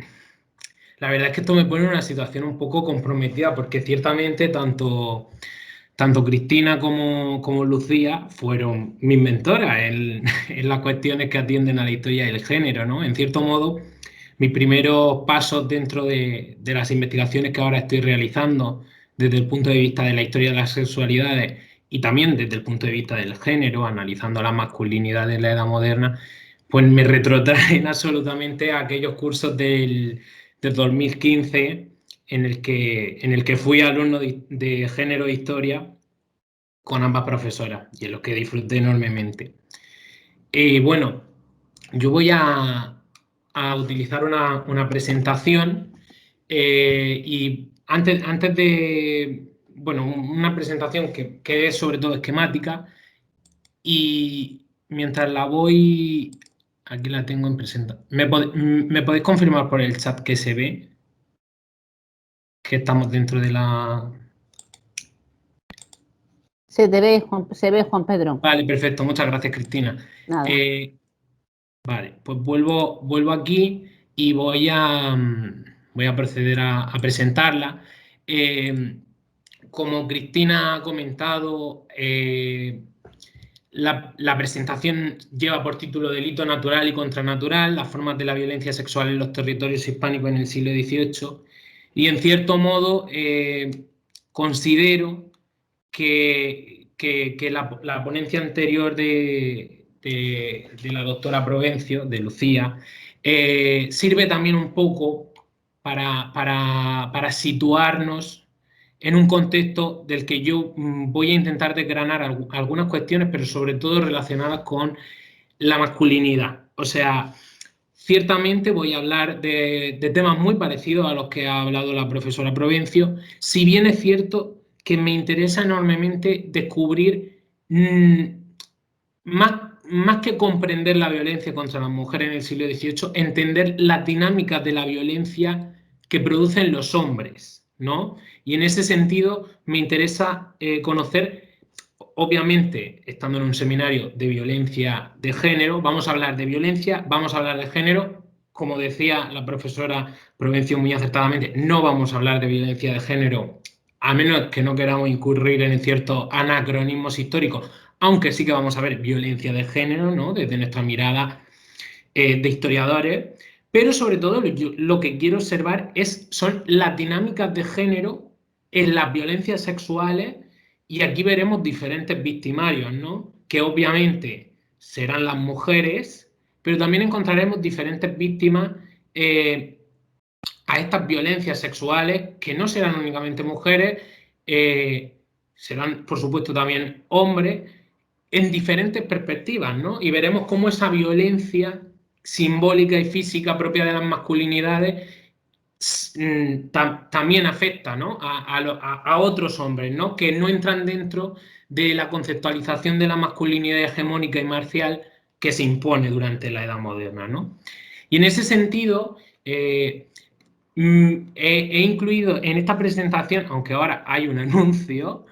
Speaker 5: la verdad es que esto me pone en una situación un poco comprometida porque ciertamente tanto Cristina como Lucía fueron mis mentoras en las cuestiones que atienden a la historia del género, ¿no? En cierto modo, mis primeros pasos dentro de las investigaciones que ahora estoy realizando desde el punto de vista de la historia de las sexualidades y también desde el punto de vista del género, analizando la masculinidad de la edad moderna, pues me retrotraen absolutamente a aquellos cursos del 2015 en el que fui alumno de género e historia con ambas profesoras y en los que disfruté enormemente. Bueno, yo voy a utilizar una presentación y antes de, bueno, una presentación que es sobre todo esquemática, y mientras la voy, aquí la tengo en presentación. ¿Me podéis confirmar por el chat que se ve? Que estamos dentro de la...
Speaker 2: Se ve, Juan Pedro.
Speaker 5: Vale, perfecto. Muchas gracias, Cristina.
Speaker 2: Nada.
Speaker 5: Vale, pues vuelvo aquí y voy a proceder a presentarla. Como Cristina ha comentado, la presentación lleva por título Delito natural y contranatural, las formas de la violencia sexual en los territorios hispánicos en el siglo XVIII. Y en cierto modo considero que la ponencia anterior de la doctora Provencio, de Lucía, sirve también un poco para situarnos en un contexto del que yo voy a intentar desgranar algunas cuestiones, pero sobre todo relacionadas con la masculinidad. O sea, ciertamente voy a hablar de temas muy parecidos a los que ha hablado la profesora Provencio, si bien es cierto que me interesa enormemente descubrir, más que comprender la violencia contra las mujeres en el siglo XVIII, entender las dinámicas de la violencia que producen los hombres, ¿no? Y en ese sentido me interesa conocer, obviamente, estando en un seminario de violencia de género, vamos a hablar de violencia, vamos a hablar de género. Como decía la profesora Provencio muy acertadamente, no vamos a hablar de violencia de género a menos que no queramos incurrir en ciertos anacronismos históricos, aunque sí que vamos a ver violencia de género, ¿no? Desde nuestra mirada de historiadores, Pero sobre todo lo que quiero observar son las dinámicas de género en las violencias sexuales, y aquí veremos diferentes victimarios, ¿no? Que obviamente serán las mujeres, pero también encontraremos diferentes víctimas a estas violencias sexuales, que no serán únicamente mujeres, serán por supuesto también hombres, en diferentes perspectivas, ¿no? Y veremos cómo esa violencia simbólica y física propia de las masculinidades también afecta, ¿no? a otros hombres, ¿no? Que no entran dentro de la conceptualización de la masculinidad hegemónica y marcial que se impone durante la Edad Moderna, ¿no? Y en ese sentido, he incluido en esta presentación, aunque ahora hay un anuncio,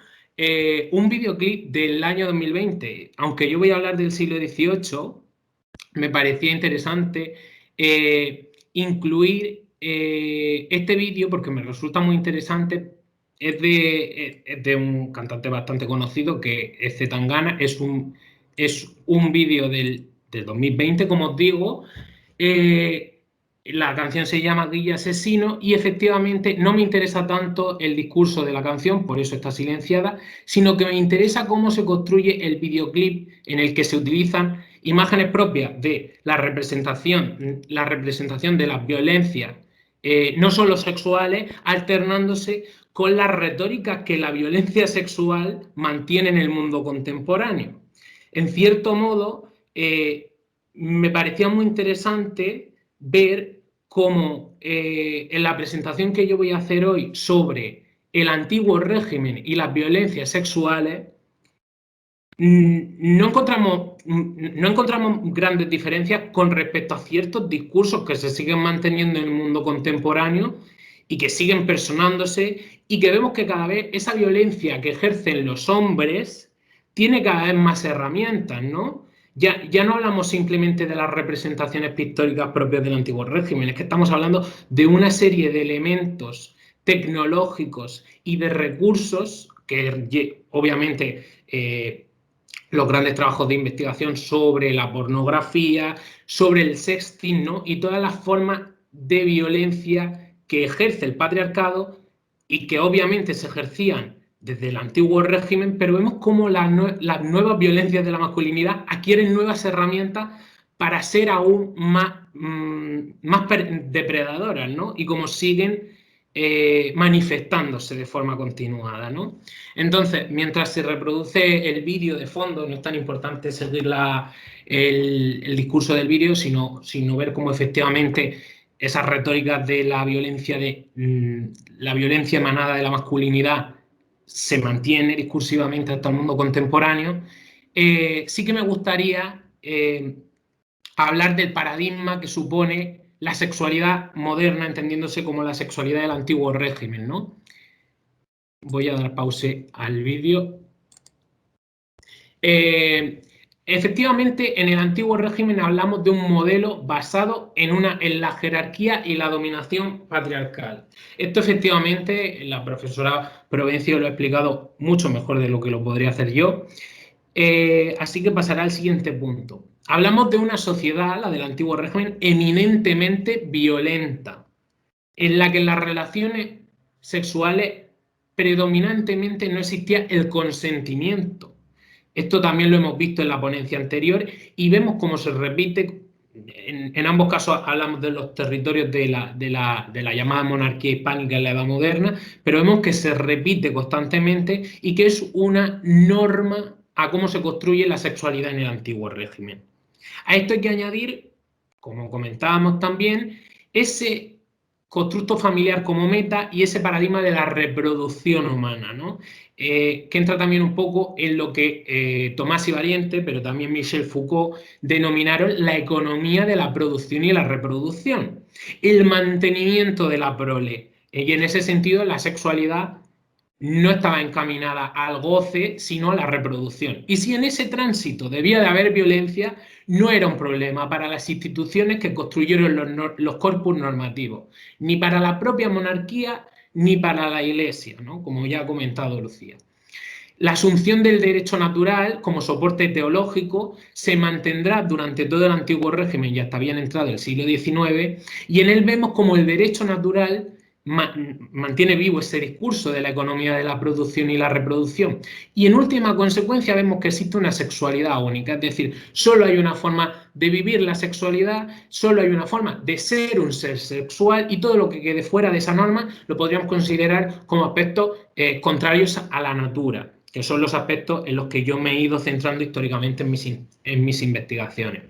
Speaker 5: un videoclip del año 2020. Aunque yo voy a hablar del siglo XVIII, me parecía interesante incluir este vídeo porque me resulta muy interesante. Es de un cantante bastante conocido, que es C. Tangana. Es un vídeo del 2020, como os digo. La canción se llama Guille Asesino, y efectivamente no me interesa tanto el discurso de la canción, por eso está silenciada, sino que me interesa cómo se construye el videoclip, en el que se utilizan imágenes propias de la representación de las violencias, no solo sexuales, alternándose con las retóricas que la violencia sexual mantiene en el mundo contemporáneo. En cierto modo, me parecía muy interesante ver cómo en la presentación que yo voy a hacer hoy sobre el antiguo régimen y las violencias sexuales, no encontramos grandes diferencias con respecto a ciertos discursos que se siguen manteniendo en el mundo contemporáneo y que siguen personándose, y que vemos que cada vez esa violencia que ejercen los hombres tiene cada vez más herramientas, ¿no? Ya no hablamos simplemente de las representaciones pictóricas propias del antiguo régimen, es que estamos hablando de una serie de elementos tecnológicos y de recursos que obviamente los grandes trabajos de investigación sobre la pornografía, sobre el sexting, ¿no? Y todas las formas de violencia que ejerce el patriarcado y que obviamente se ejercían desde el antiguo régimen, pero vemos cómo las nuevas violencias de la masculinidad adquieren nuevas herramientas para ser aún más depredadoras, ¿no? Y cómo siguen manifestándose de forma continuada, ¿no? Entonces, mientras se reproduce el vídeo de fondo, no es tan importante seguir el discurso del vídeo, sino ver cómo efectivamente esas retóricas de la violencia emanada de la masculinidad se mantiene discursivamente hasta el mundo contemporáneo. Sí que me gustaría hablar del paradigma que supone la sexualidad moderna, entendiéndose como la sexualidad del antiguo régimen, ¿no? Voy a dar pause al vídeo. Efectivamente, en el antiguo régimen hablamos de un modelo basado en la jerarquía y la dominación patriarcal. Esto efectivamente la profesora Provencio lo ha explicado mucho mejor de lo que lo podría hacer yo. Así que pasará al siguiente punto. Hablamos de una sociedad, la del antiguo régimen, eminentemente violenta, en la que en las relaciones sexuales predominantemente no existía el consentimiento. Esto también lo hemos visto en la ponencia anterior y vemos cómo se repite. En ambos casos hablamos de los territorios de la llamada monarquía hispánica en la Edad Moderna, pero vemos que se repite constantemente y que es una norma a cómo se construye la sexualidad en el antiguo régimen. A esto hay que añadir, como comentábamos también, ese constructo familiar como meta y ese paradigma de la reproducción humana, ¿no? Que entra también un poco en lo que Tomás y Valiente, pero también Michel Foucault, denominaron la economía de la producción y la reproducción, el mantenimiento de la prole. Y en ese sentido la sexualidad no estaba encaminada al goce, sino a la reproducción. Y si en ese tránsito debía de haber violencia, no era un problema para las instituciones que construyeron los corpus normativos, ni para la propia monarquía, ni para la Iglesia, ¿no? Como ya ha comentado Lucía. La asunción del derecho natural como soporte teológico se mantendrá durante todo el antiguo régimen y hasta bien entrado el siglo XIX, y en él vemos como el derecho natural mantiene vivo ese discurso de la economía de la producción y la reproducción. Y en última consecuencia vemos que existe una sexualidad única, es decir, solo hay una forma de vivir la sexualidad, solo hay una forma de ser un ser sexual, y todo lo que quede fuera de esa norma lo podríamos considerar como aspectos contrarios a la natura, que son los aspectos en los que yo me he ido centrando históricamente en mis investigaciones.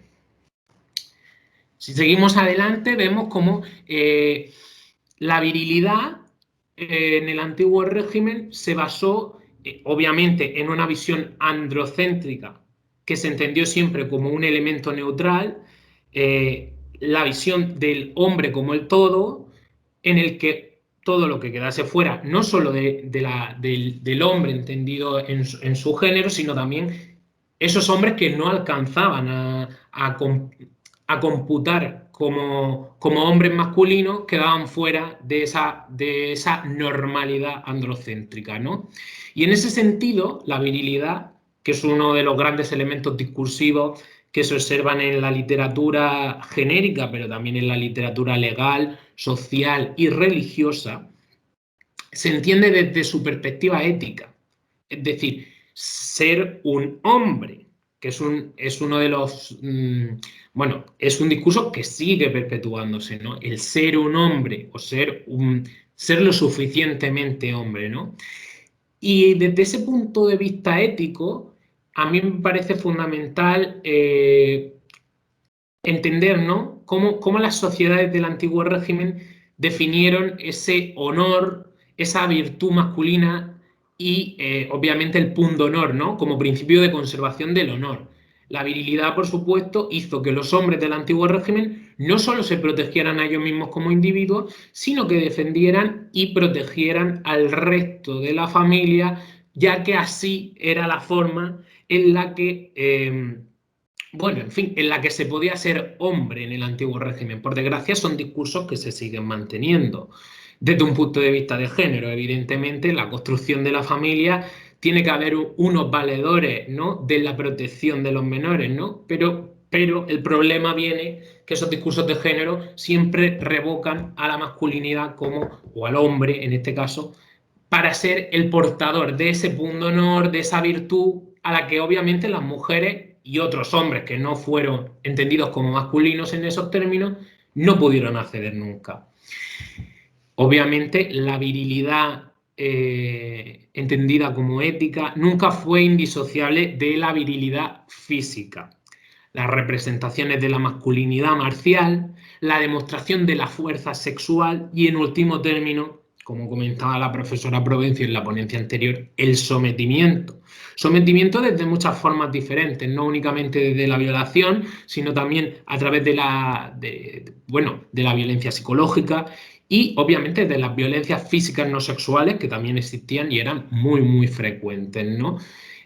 Speaker 5: Si seguimos adelante, vemos cómo la virilidad en el antiguo régimen se basó, obviamente, en una visión androcéntrica que se entendió siempre como un elemento neutral, la visión del hombre como el todo, en el que todo lo que quedase fuera, no solo del hombre entendido en su género, sino también esos hombres que no alcanzaban a computar como hombres masculinos, quedaban fuera de esa normalidad androcéntrica, ¿no? Y en ese sentido, la virilidad, que es uno de los grandes elementos discursivos que se observan en la literatura genérica, pero también en la literatura legal, social y religiosa, se entiende desde su perspectiva ética. Es decir, ser un hombre, que es uno de los... bueno, es un discurso que sigue perpetuándose, ¿no? El ser un hombre o ser lo suficientemente hombre, ¿no? Y desde ese punto de vista ético, a mí me parece fundamental entender, ¿no?, cómo las sociedades del antiguo régimen definieron ese honor, esa virtud masculina y, obviamente, el pundonor, ¿no?, como principio de conservación del honor. La virilidad, por supuesto, hizo que los hombres del antiguo régimen no solo se protegieran a ellos mismos como individuos, sino que defendieran y protegieran al resto de la familia, ya que así era la forma en la que... bueno, en fin, en la que se podía ser hombre en el antiguo régimen. Por desgracia, son discursos que se siguen manteniendo. Desde un punto de vista de género, evidentemente, la construcción de la familia tiene que haber unos valedores, ¿no?, de la protección de los menores, ¿no? Pero el problema viene que esos discursos de género siempre revocan a la masculinidad o al hombre, en este caso, para ser el portador de ese pundonor, de esa virtud a la que obviamente las mujeres y otros hombres que no fueron entendidos como masculinos en esos términos no pudieron acceder nunca. Obviamente la virilidad entendida como ética nunca fue indisociable de la virilidad física. Las representaciones de la masculinidad marcial, la demostración de la fuerza sexual y, en último término, como comentaba la profesora Provencio en la ponencia anterior, el sometimiento. Sometimiento desde muchas formas diferentes, no únicamente desde la violación, sino también a través de la violencia psicológica y, obviamente, de las violencias físicas no sexuales, que también existían y eran muy, muy frecuentes, ¿no?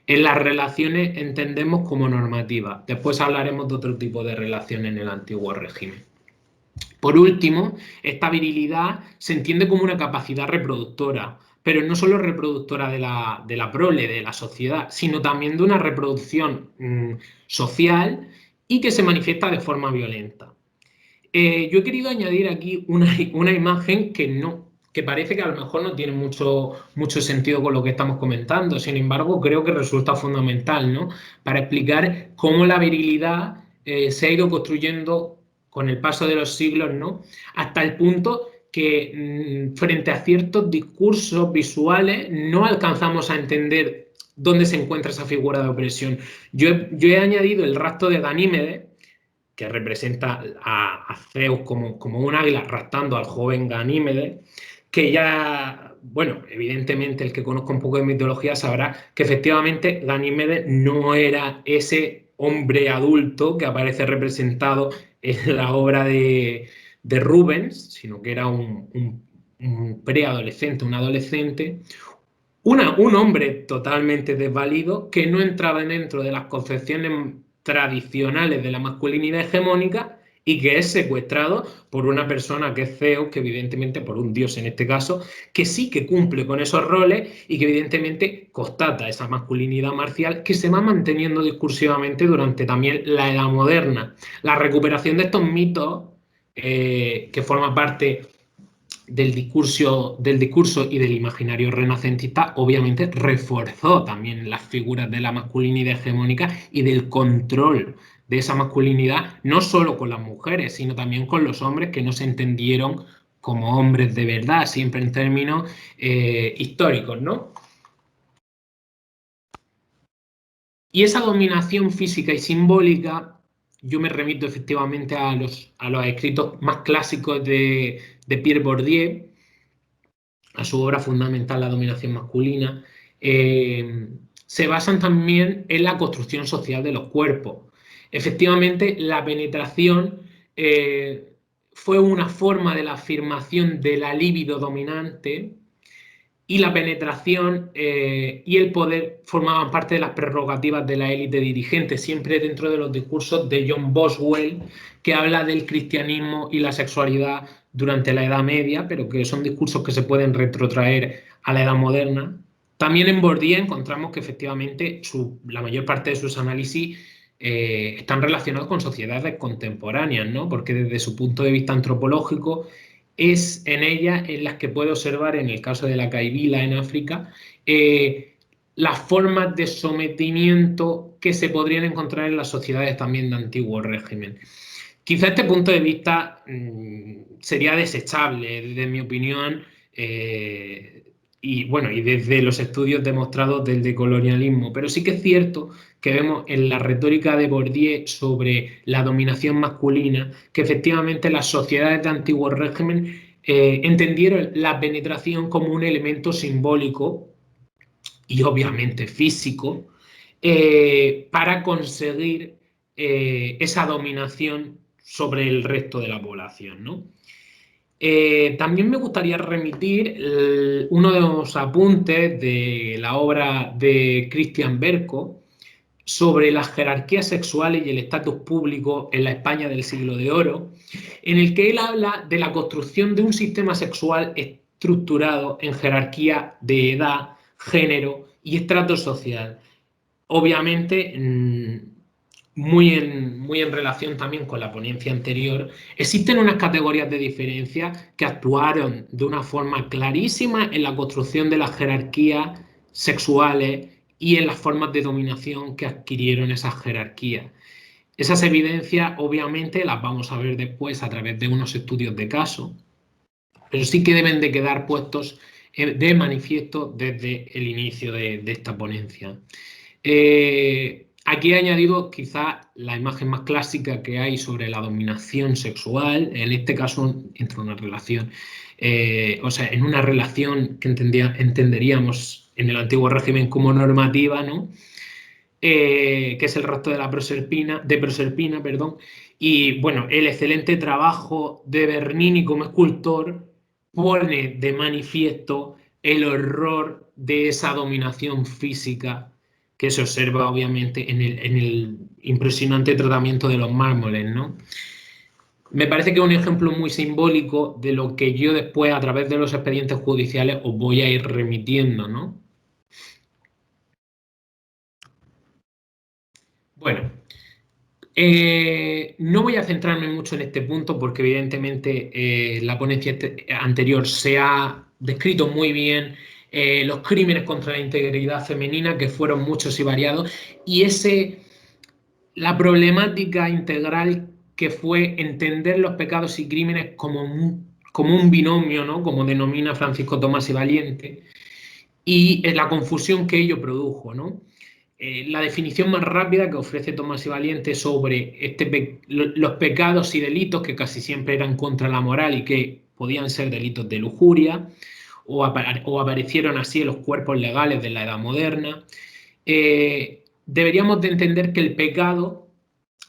Speaker 5: En las relaciones entendemos como normativas. Después hablaremos de otro tipo de relaciones en el antiguo régimen. Por último, esta virilidad se entiende como una capacidad reproductora, pero no solo reproductora de la prole, de la sociedad, sino también de una reproducción social y que se manifiesta de forma violenta. Yo he querido añadir aquí una imagen que parece que a lo mejor no tiene mucho sentido con lo que estamos comentando. Sin embargo, creo que resulta fundamental, ¿no?, para explicar cómo la virilidad se ha ido construyendo con el paso de los siglos, ¿no?, hasta el punto que frente a ciertos discursos visuales no alcanzamos a entender dónde se encuentra esa figura de opresión. Yo he añadido el rapto de Ganímedes, que representa a Zeus como un águila raptando al joven Ganímedes, que ya, bueno, evidentemente el que conozca un poco de mitología sabrá que efectivamente Ganímedes no era ese hombre adulto que aparece representado en la obra de Rubens, sino que era un preadolescente, un adolescente, un hombre totalmente desvalido que no entraba dentro de las concepciones tradicionales de la masculinidad hegemónica y que es secuestrado por una persona que es Zeus, que evidentemente, por un dios en este caso, que sí que cumple con esos roles y que evidentemente constata esa masculinidad marcial que se va manteniendo discursivamente durante también la Edad Moderna. La recuperación de estos mitos, que forma parte del discurso y del imaginario renacentista, obviamente reforzó también las figuras de la masculinidad hegemónica y del control de esa masculinidad, no solo con las mujeres, sino también con los hombres que no se entendieron como hombres de verdad, siempre en términos históricos, ¿no? Y esa dominación física y simbólica, yo me remito efectivamente a los escritos más clásicos de Pierre Bourdieu, a su obra fundamental, La dominación masculina, se basan también en la construcción social de los cuerpos. Efectivamente, la penetración fue una forma de la afirmación de la libido dominante, y la penetración y el poder formaban parte de las prerrogativas de la élite dirigente, siempre dentro de los discursos de John Boswell, que habla del cristianismo y la sexualidad durante la Edad Media, pero que son discursos que se pueden retrotraer a la Edad Moderna. También en Bourdieu encontramos que efectivamente la mayor parte de sus análisis están relacionados con sociedades contemporáneas, ¿no? Porque desde su punto de vista antropológico es en ellas en las que puede observar, en el caso de la caivila en África, las formas de sometimiento que se podrían encontrar en las sociedades también de antiguo régimen. Quizá este punto de vista sería desechable, desde mi opinión, y desde los estudios demostrados del decolonialismo, pero sí que es cierto que vemos en la retórica de Bourdieu sobre la dominación masculina que efectivamente las sociedades de antiguo régimen entendieron la penetración como un elemento simbólico y obviamente físico para conseguir esa dominación sobre el resto de la población, ¿no? También me gustaría remitir uno de los apuntes de la obra de Christian Berco sobre las jerarquías sexuales y el estatus público en la España del siglo de oro, en el que él habla de la construcción de un sistema sexual estructurado en jerarquía de edad, género y estrato social. Obviamente, muy en relación también con la ponencia anterior, existen unas categorías de diferencia que actuaron de una forma clarísima en la construcción de las jerarquías sexuales y en las formas de dominación que adquirieron esas jerarquías. Esas evidencias, obviamente, las vamos a ver después a través de unos estudios de caso, pero sí que deben de quedar puestos de manifiesto desde el inicio de esta ponencia. Aquí he añadido quizá la imagen más clásica que hay sobre la dominación sexual, en este caso entre una relación, en una relación que entenderíamos en el antiguo régimen como normativa, ¿no? Que es el rapto de Proserpina, y bueno, el excelente trabajo de Bernini como escultor pone de manifiesto el horror de esa dominación física que se observa obviamente en el impresionante tratamiento de los mármoles, ¿no? Me parece que es un ejemplo muy simbólico de lo que yo después, a través de los expedientes judiciales, os voy a ir remitiendo, ¿no? Bueno, no voy a centrarme mucho en este punto porque evidentemente la ponencia anterior se ha descrito muy bien los crímenes contra la integridad femenina, que fueron muchos y variados, y la problemática integral que fue entender los pecados y crímenes como un binomio, ¿no? Como denomina Francisco Tomás y Valiente, y la confusión que ello produjo, ¿no? La definición más rápida que ofrece Tomás y Valiente sobre los pecados y delitos, que casi siempre eran contra la moral y que podían ser delitos de lujuria, o aparecieron así en los cuerpos legales de la Edad Moderna. Deberíamos de entender que el pecado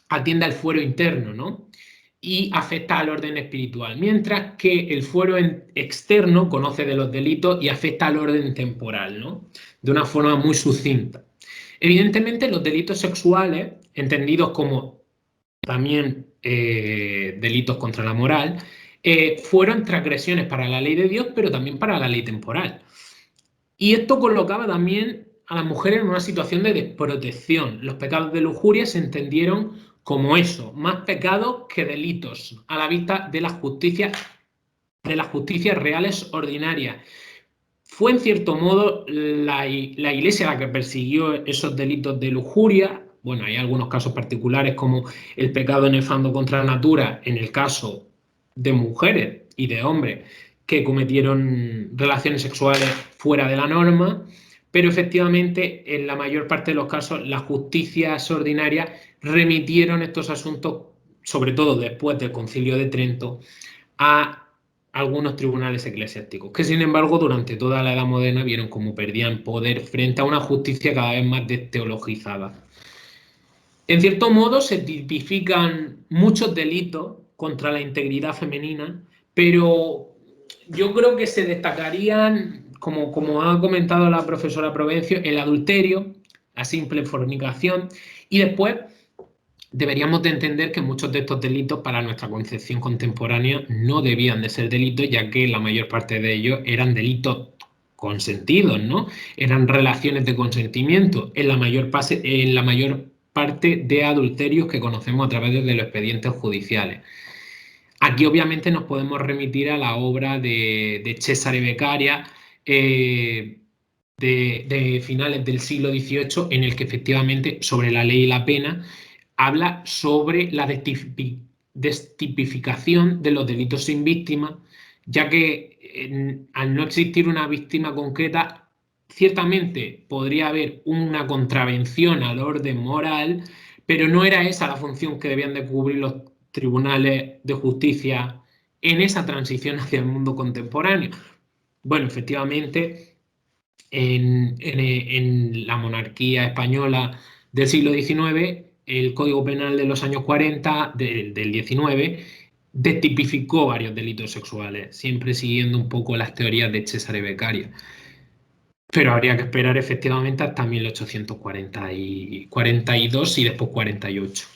Speaker 5: atiende al fuero interno, ¿no? Y afecta al orden espiritual, mientras que el fuero externo conoce de los delitos y afecta al orden temporal, ¿no? De una forma muy sucinta. Evidentemente, los delitos sexuales, entendidos como también delitos contra la moral, fueron transgresiones para la ley de Dios, pero también para la ley temporal. Y esto colocaba también a las mujeres en una situación de desprotección. Los pecados de lujuria se entendieron como eso, más pecados que delitos, a la vista de las justicias reales ordinarias. Fue en cierto modo la Iglesia la que persiguió esos delitos de lujuria. Bueno, hay algunos casos particulares como el pecado nefando contra la natura, en el caso de mujeres y de hombres que cometieron relaciones sexuales fuera de la norma, pero efectivamente en la mayor parte de los casos las justicias ordinarias remitieron estos asuntos, sobre todo después del Concilio de Trento, a algunos tribunales eclesiásticos, que sin embargo durante toda la Edad Moderna vieron cómo perdían poder frente a una justicia cada vez más desteologizada. En cierto modo se tipifican muchos delitos contra la integridad femenina, pero yo creo que se destacarían, como ha comentado la profesora Provencio, el adulterio, la simple fornicación, y después deberíamos de entender que muchos de estos delitos para nuestra concepción contemporánea no debían de ser delitos, ya que la mayor parte de ellos eran delitos consentidos, ¿no? Eran relaciones de consentimiento en la mayor parte de adulterios que conocemos a través de los expedientes judiciales. Aquí obviamente nos podemos remitir a la obra de Cesare Beccaria, de finales del siglo XVIII, en el que efectivamente sobre la ley y la pena habla sobre la destipificación de los delitos sin víctima, ya que al no existir una víctima concreta, ciertamente podría haber una contravención al orden moral, pero no era esa la función que debían de cubrir los tribunales de justicia en esa transición hacia el mundo contemporáneo. Bueno, efectivamente, en la monarquía española del siglo XIX, el Código Penal de los años 40, del 19, destipificó varios delitos sexuales, siempre siguiendo un poco las teorías de Cesare Beccaria. Pero habría que esperar efectivamente hasta 1842 y después 48.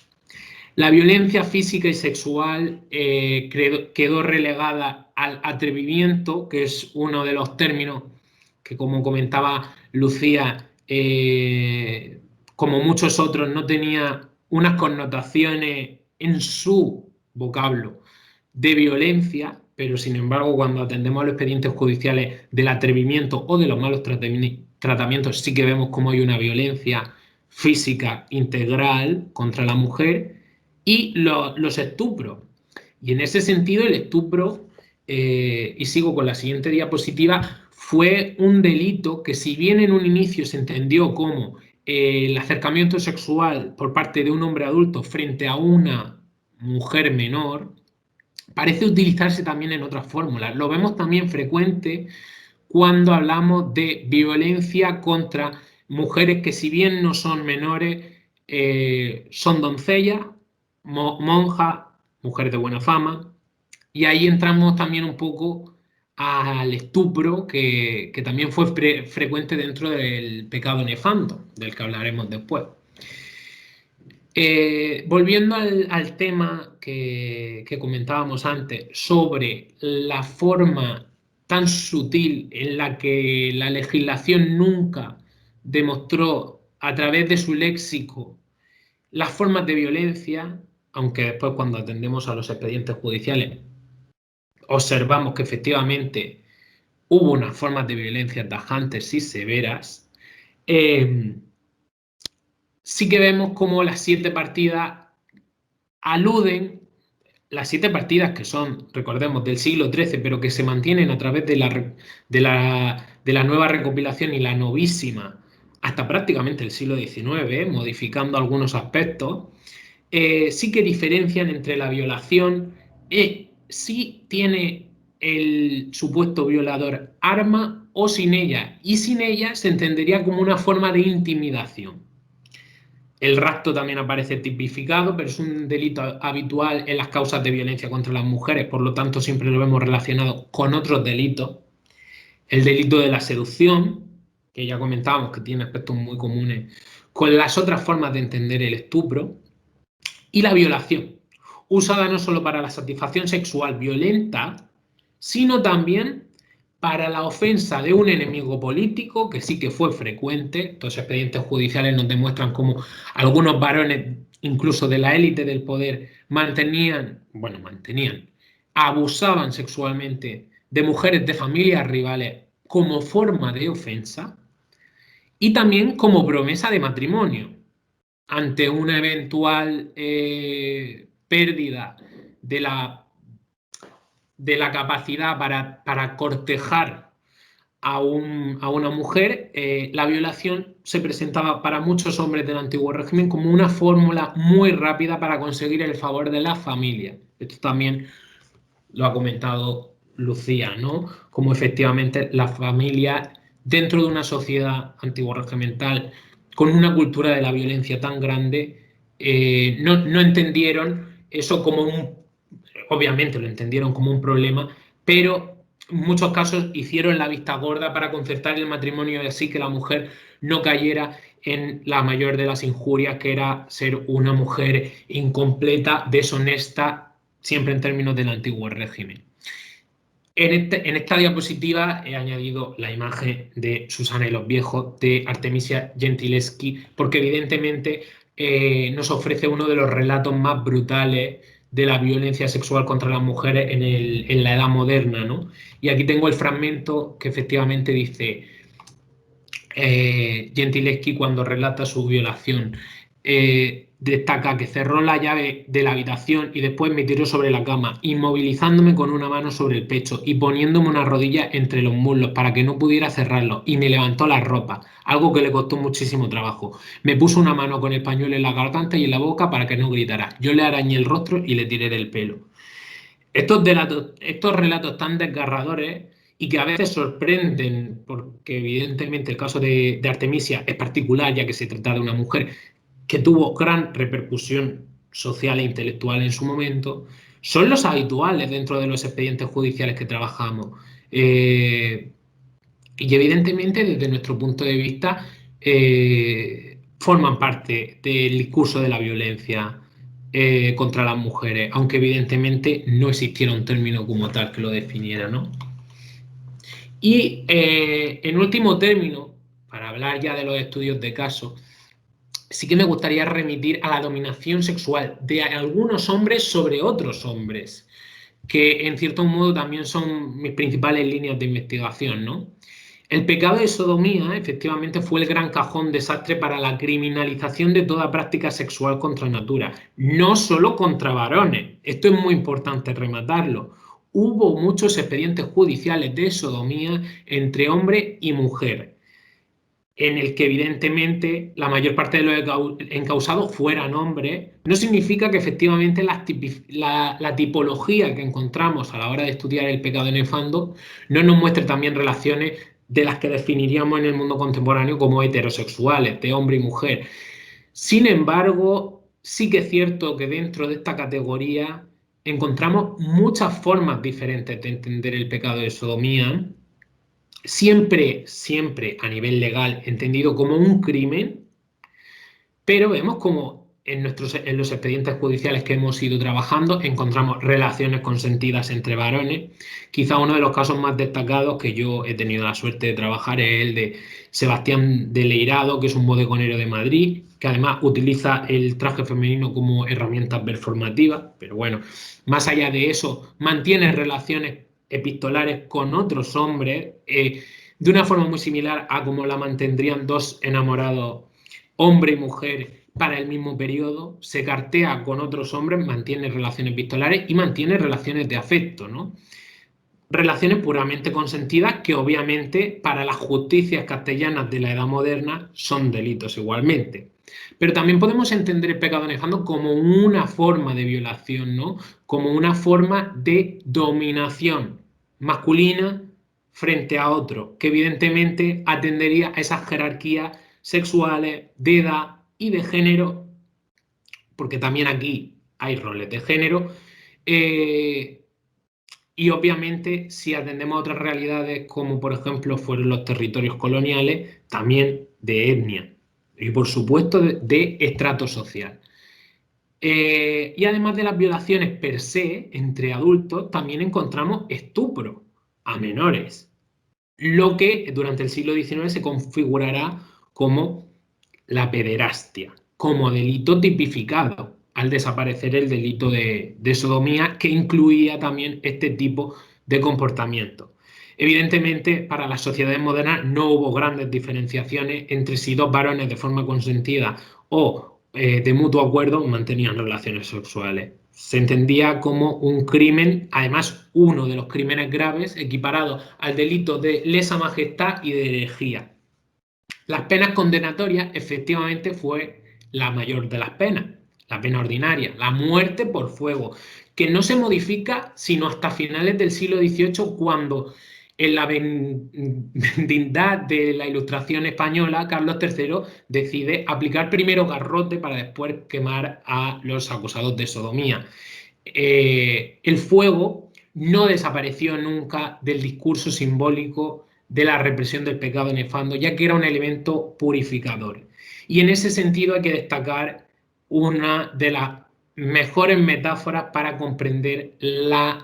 Speaker 5: La violencia física y sexual quedó relegada al atrevimiento, que es uno de los términos que, como comentaba Lucía, como muchos otros, no tenía unas connotaciones en su vocablo de violencia, pero sin embargo cuando atendemos a los expedientes judiciales del atrevimiento o de los malos tratamientos sí que vemos cómo hay una violencia física integral contra la mujer y los estupros. Y en ese sentido el estupro, y sigo con la siguiente diapositiva, fue un delito que, si bien en un inicio se entendió como el acercamiento sexual por parte de un hombre adulto frente a una mujer menor, parece utilizarse también en otras fórmulas. Lo vemos también frecuente cuando hablamos de violencia contra mujeres que, si bien no son menores, son doncellas, monjas, mujeres de buena fama, y ahí entramos también un poco al estupro, que también fue frecuente dentro del pecado nefando, del que hablaremos después. Volviendo al tema que comentábamos antes, sobre la forma tan sutil en la que la legislación nunca demostró a través de su léxico las formas de violencia, aunque después cuando atendemos a los expedientes judiciales observamos que efectivamente hubo unas formas de violencia tajantes y severas, sí que vemos cómo las 7 partidas aluden, las 7 partidas que son, recordemos, del siglo XIII, pero que se mantienen a través de la nueva recopilación y la novísima hasta prácticamente el siglo XIX, modificando algunos aspectos, sí que diferencian entre la violación si tiene el supuesto violador arma o sin ella, y sin ella se entendería como una forma de intimidación. El rapto también aparece tipificado, pero es un delito habitual en las causas de violencia contra las mujeres, por lo tanto siempre lo vemos relacionado con otros delitos. El delito de la seducción, que ya comentábamos que tiene aspectos muy comunes con las otras formas de entender el estupro, y la violación, usada no solo para la satisfacción sexual violenta, sino también para la ofensa de un enemigo político, que sí que fue frecuente. Estos expedientes judiciales nos demuestran cómo algunos varones, incluso de la élite del poder, abusaban sexualmente de mujeres de familias rivales como forma de ofensa y también como promesa de matrimonio ante una eventual pérdida de la capacidad para cortejar a una mujer. La violación se presentaba para muchos hombres del antiguo régimen como una fórmula muy rápida para conseguir el favor de la familia. Esto también lo ha comentado Lucía, ¿no? Como efectivamente la familia, dentro de una sociedad antiguo regimental con una cultura de la violencia tan grande, no entendieron eso como obviamente lo entendieron como un problema, pero en muchos casos hicieron la vista gorda para concertar el matrimonio y así que la mujer no cayera en la mayor de las injurias, que era ser una mujer incompleta, deshonesta, siempre en términos del antiguo régimen. En esta diapositiva he añadido la imagen de Susana y los viejos, de Artemisia Gentileschi, porque evidentemente nos ofrece uno de los relatos más brutales de la violencia sexual contra las mujeres en la edad moderna, ¿no? Y aquí tengo el fragmento que efectivamente dice Gentileschi cuando relata su violación. Destaca que cerró la llave de la habitación y después me tiró sobre la cama, inmovilizándome con una mano sobre el pecho y poniéndome una rodilla entre los muslos para que no pudiera cerrarlo, y me levantó la ropa, algo que le costó muchísimo trabajo. Me puso una mano con el pañuelo en la garganta y en la boca para que no gritara. Yo le arañé el rostro y le tiré del pelo. Estos relatos tan desgarradores y que a veces sorprenden, porque evidentemente el caso de Artemisia es particular, ya que se trata de una mujer que tuvo gran repercusión social e intelectual en su momento, son los habituales dentro de los expedientes judiciales que trabajamos. Y evidentemente, desde nuestro punto de vista, forman parte del discurso de la violencia contra las mujeres, aunque evidentemente no existiera un término como tal que lo definiera, ¿no? Y en último término, para hablar ya de los estudios de caso, sí que me gustaría remitir a la dominación sexual de algunos hombres sobre otros hombres, que en cierto modo también son mis principales líneas de investigación, ¿no? El pecado de sodomía efectivamente fue el gran cajón desastre para la criminalización de toda práctica sexual contra natura, no solo contra varones. Esto es muy importante rematarlo. Hubo muchos expedientes judiciales de sodomía entre hombre y mujer, en el que evidentemente la mayor parte de los encausados fueran hombres. No significa que efectivamente la tipología que encontramos a la hora de estudiar el pecado nefando no nos muestre también relaciones de las que definiríamos en el mundo contemporáneo como heterosexuales, de hombre y mujer. Sin embargo, sí que es cierto que dentro de esta categoría encontramos muchas formas diferentes de entender el pecado de sodomía, siempre a nivel legal entendido como un crimen, pero vemos como en los expedientes judiciales que hemos ido trabajando encontramos relaciones consentidas entre varones. Quizá uno de los casos más destacados que yo he tenido la suerte de trabajar es el de Sebastián de Leirado, que es un bodegonero de Madrid, que además utiliza el traje femenino como herramienta performativa, pero bueno, más allá de eso, mantiene relaciones epistolares con otros hombres, de una forma muy similar a como la mantendrían dos enamorados, hombre y mujer, para el mismo periodo. Se cartea con otros hombres, mantiene relaciones epistolares y mantiene relaciones de afecto, ¿no? Relaciones puramente consentidas que obviamente para las justicias castellanas de la Edad Moderna son delitos igualmente. Pero también podemos entender el pecado nefando como una forma de violación, ¿no? Como una forma de dominación masculina frente a otro, que evidentemente atendería a esas jerarquías sexuales, de edad y de género, porque también aquí hay roles de género, y obviamente si atendemos a otras realidades como por ejemplo fueron los territorios coloniales, también de etnia y por supuesto de estrato social. Y además de las violaciones per se entre adultos, también encontramos estupro a menores, lo que durante el siglo XIX se configurará como la pederastia, como delito tipificado, al desaparecer el delito de sodomía, que incluía también este tipo de comportamiento. Evidentemente, para las sociedades modernas no hubo grandes diferenciaciones entre si dos varones de forma consentida o de mutuo acuerdo mantenían relaciones sexuales. Se entendía como un crimen, además uno de los crímenes graves, equiparado al delito de lesa majestad y de herejía. Las penas condenatorias efectivamente fue la mayor de las penas, la pena ordinaria, la muerte por fuego, que no se modifica sino hasta finales del siglo XVIII, cuando en la vecindad de la Ilustración española, Carlos III decide aplicar primero garrote para después quemar a los acusados de sodomía. El fuego no desapareció nunca del discurso simbólico de la represión del pecado nefando, ya que era un elemento purificador. Y en ese sentido hay que destacar una de las mejores metáforas para comprender la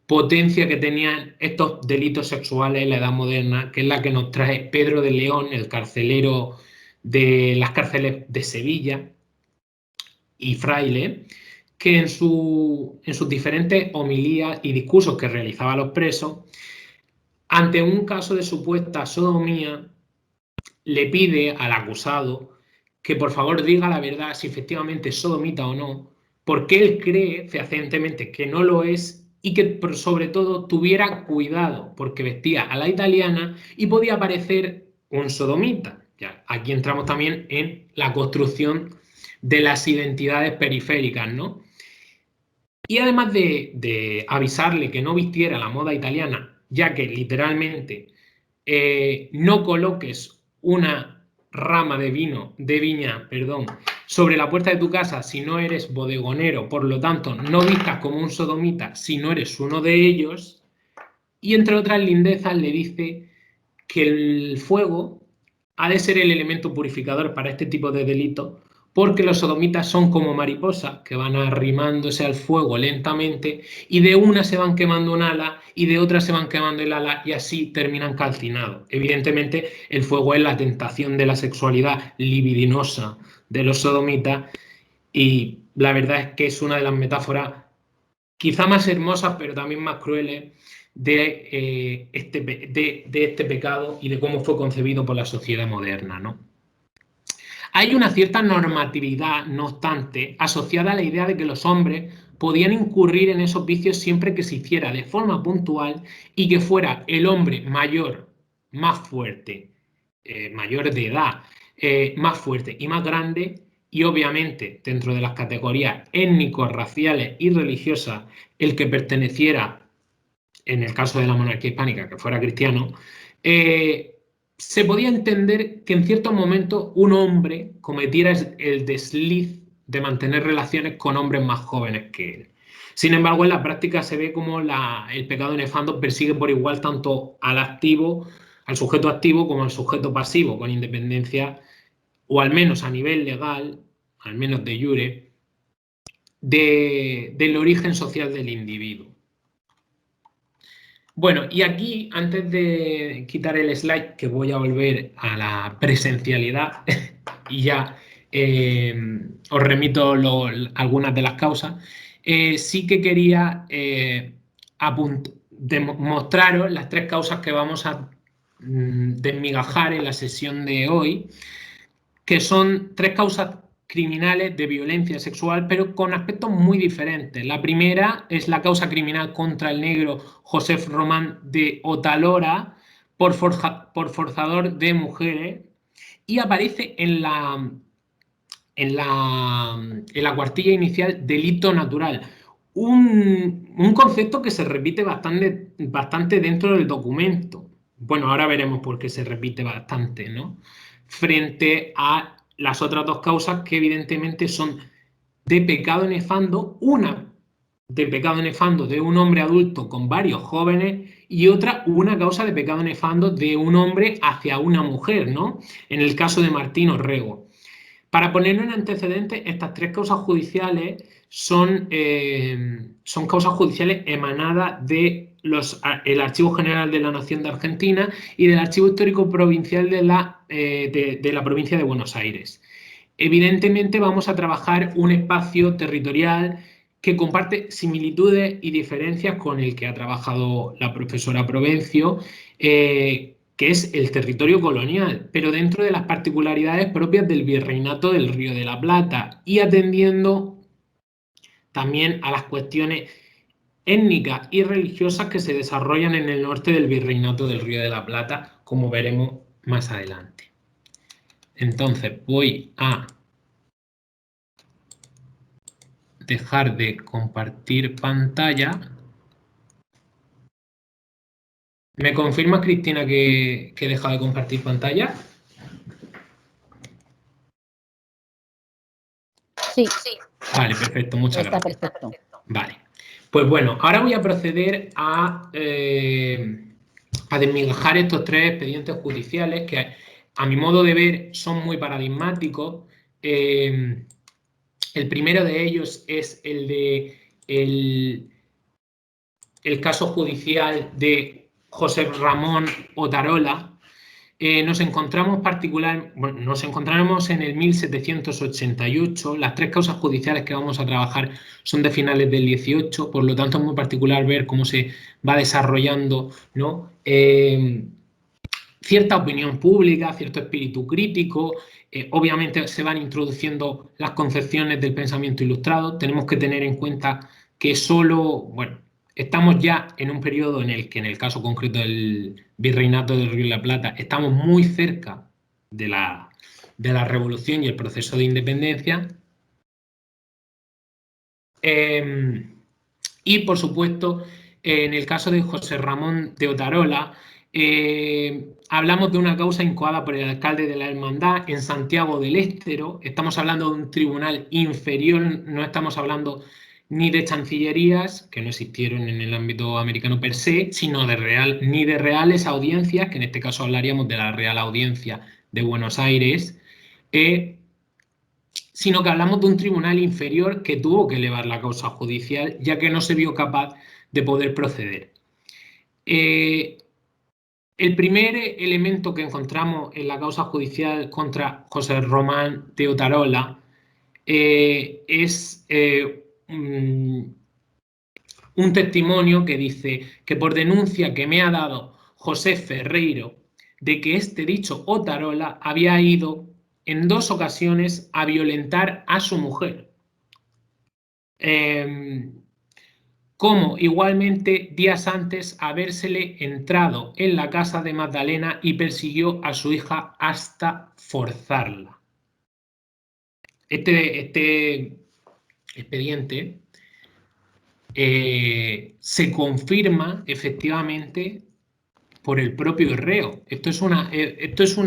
Speaker 5: potencia que tenían estos delitos sexuales en la Edad Moderna, que es la que nos trae Pedro de León, el carcelero de las cárceles de Sevilla y fraile, que en sus diferentes homilías y discursos que realizaba a los presos, ante un caso de supuesta sodomía, le pide al acusado que por favor diga la verdad si efectivamente es sodomita o no, porque él cree fehacientemente que no lo es y que sobre todo tuviera cuidado porque vestía a la italiana y podía parecer un sodomita. Ya, aquí entramos también en la construcción de las identidades periféricas, ¿no? Y además de avisarle que no vistiera la moda italiana, ya que literalmente no coloques una rama de viña, sobre la puerta de tu casa si no eres bodegonero, por lo tanto no vistas como un sodomita si no eres uno de ellos, y entre otras lindezas le dice que el fuego ha de ser el elemento purificador para este tipo de delitos, porque los sodomitas son como mariposas que van arrimándose al fuego lentamente y de una se van quemando un ala y de otra se van quemando el ala y así terminan calcinados. Evidentemente el fuego es la tentación de la sexualidad libidinosa de los sodomitas y la verdad es que es una de las metáforas quizá más hermosas pero también más crueles de este pecado y de cómo fue concebido por la sociedad moderna, ¿no? Hay una cierta normatividad, no obstante, asociada a la idea de que los hombres podían incurrir en esos vicios siempre que se hiciera de forma puntual y que fuera el hombre mayor, más fuerte, mayor de edad, más fuerte y más grande, y obviamente dentro de las categorías étnicos, raciales y religiosas, el que perteneciera, en el caso de la monarquía hispánica, que fuera cristiano, se podía entender que en ciertos momentos un hombre cometiera el desliz de mantener relaciones con hombres más jóvenes que él. Sin embargo, en la práctica se ve como el pecado nefando persigue por igual tanto al sujeto activo como al sujeto pasivo, con independencia, o al menos a nivel legal, al menos de jure, del origen social del individuo. Bueno, y aquí, antes de quitar el slide, que voy a volver a la presencialidad y ya os remito algunas de las causas, sí que quería mostraros las 3 causas que vamos a desmigajar en la sesión de hoy, que son 3 causas criminales de violencia sexual, pero con aspectos muy diferentes. La primera es la causa criminal contra el negro Josef Román de Otalora por forzador de mujeres y aparece en la cuartilla inicial delito natural. Un concepto que se repite bastante dentro del documento. Bueno, ahora veremos por qué se repite bastante, ¿no? Frente a las otras 2 causas que evidentemente son de pecado nefando, una de pecado nefando de un hombre adulto con varios jóvenes y otra una causa de pecado nefando de un hombre hacia una mujer, ¿no? En el caso de Martín Orrego. Para poner en antecedentes, estas 3 causas judiciales son causas judiciales emanadas del Archivo General de la Nación de Argentina y del Archivo Histórico Provincial de la provincia de Buenos Aires. Evidentemente vamos a trabajar un espacio territorial que comparte similitudes y diferencias con el que ha trabajado la profesora Provencio, que es el territorio colonial, pero dentro de las particularidades propias del Virreinato del Río de la Plata y atendiendo también a las cuestiones étnicas y religiosas que se desarrollan en el norte del Virreinato del Río de la Plata, como veremos más adelante. Entonces voy a dejar de compartir pantalla. ¿Me confirma, Cristina, que he dejado de compartir pantalla?
Speaker 2: Sí.
Speaker 5: Vale, perfecto, muchas gracias.
Speaker 2: Está perfecto.
Speaker 5: Vale, pues bueno, ahora voy a proceder a desmigajar estos 3 expedientes judiciales que, a mi modo de ver, son muy paradigmáticos. El primero de ellos es el de el caso judicial de José Ramón Otarola. Nos encontramos en el 1788. Las 3 causas judiciales que vamos a trabajar son de finales del 18, por lo tanto es muy particular ver cómo se va desarrollando, ¿no? Cierta opinión pública, cierto espíritu crítico. Obviamente se van introduciendo las concepciones del pensamiento ilustrado. Tenemos que tener en cuenta que estamos ya en un periodo en el que, en el caso concreto del Virreinato del Río de la Plata, estamos muy cerca de la revolución y el proceso de independencia. Y, por supuesto, en el caso de José Ramón de Otarola, hablamos de una causa incoada por el alcalde de la Hermandad en Santiago del Estero. Estamos hablando de un tribunal inferior, no estamos hablando ni de chancillerías, que no existieron en el ámbito americano per se, sino ni de reales audiencias, que en este caso hablaríamos de la Real Audiencia de Buenos Aires, sino que hablamos de un tribunal inferior que tuvo que elevar la causa judicial, ya que no se vio capaz de poder proceder. El primer elemento que encontramos en la causa judicial contra José Román de Otarola es un testimonio que dice que por denuncia que me ha dado José Ferreiro de que este dicho Otarola había ido en 2 ocasiones a violentar a su mujer. Como igualmente días antes habérsele entrado en la casa de Magdalena y persiguió a su hija hasta forzarla. Este expediente se confirma efectivamente por el propio reo. Esto es un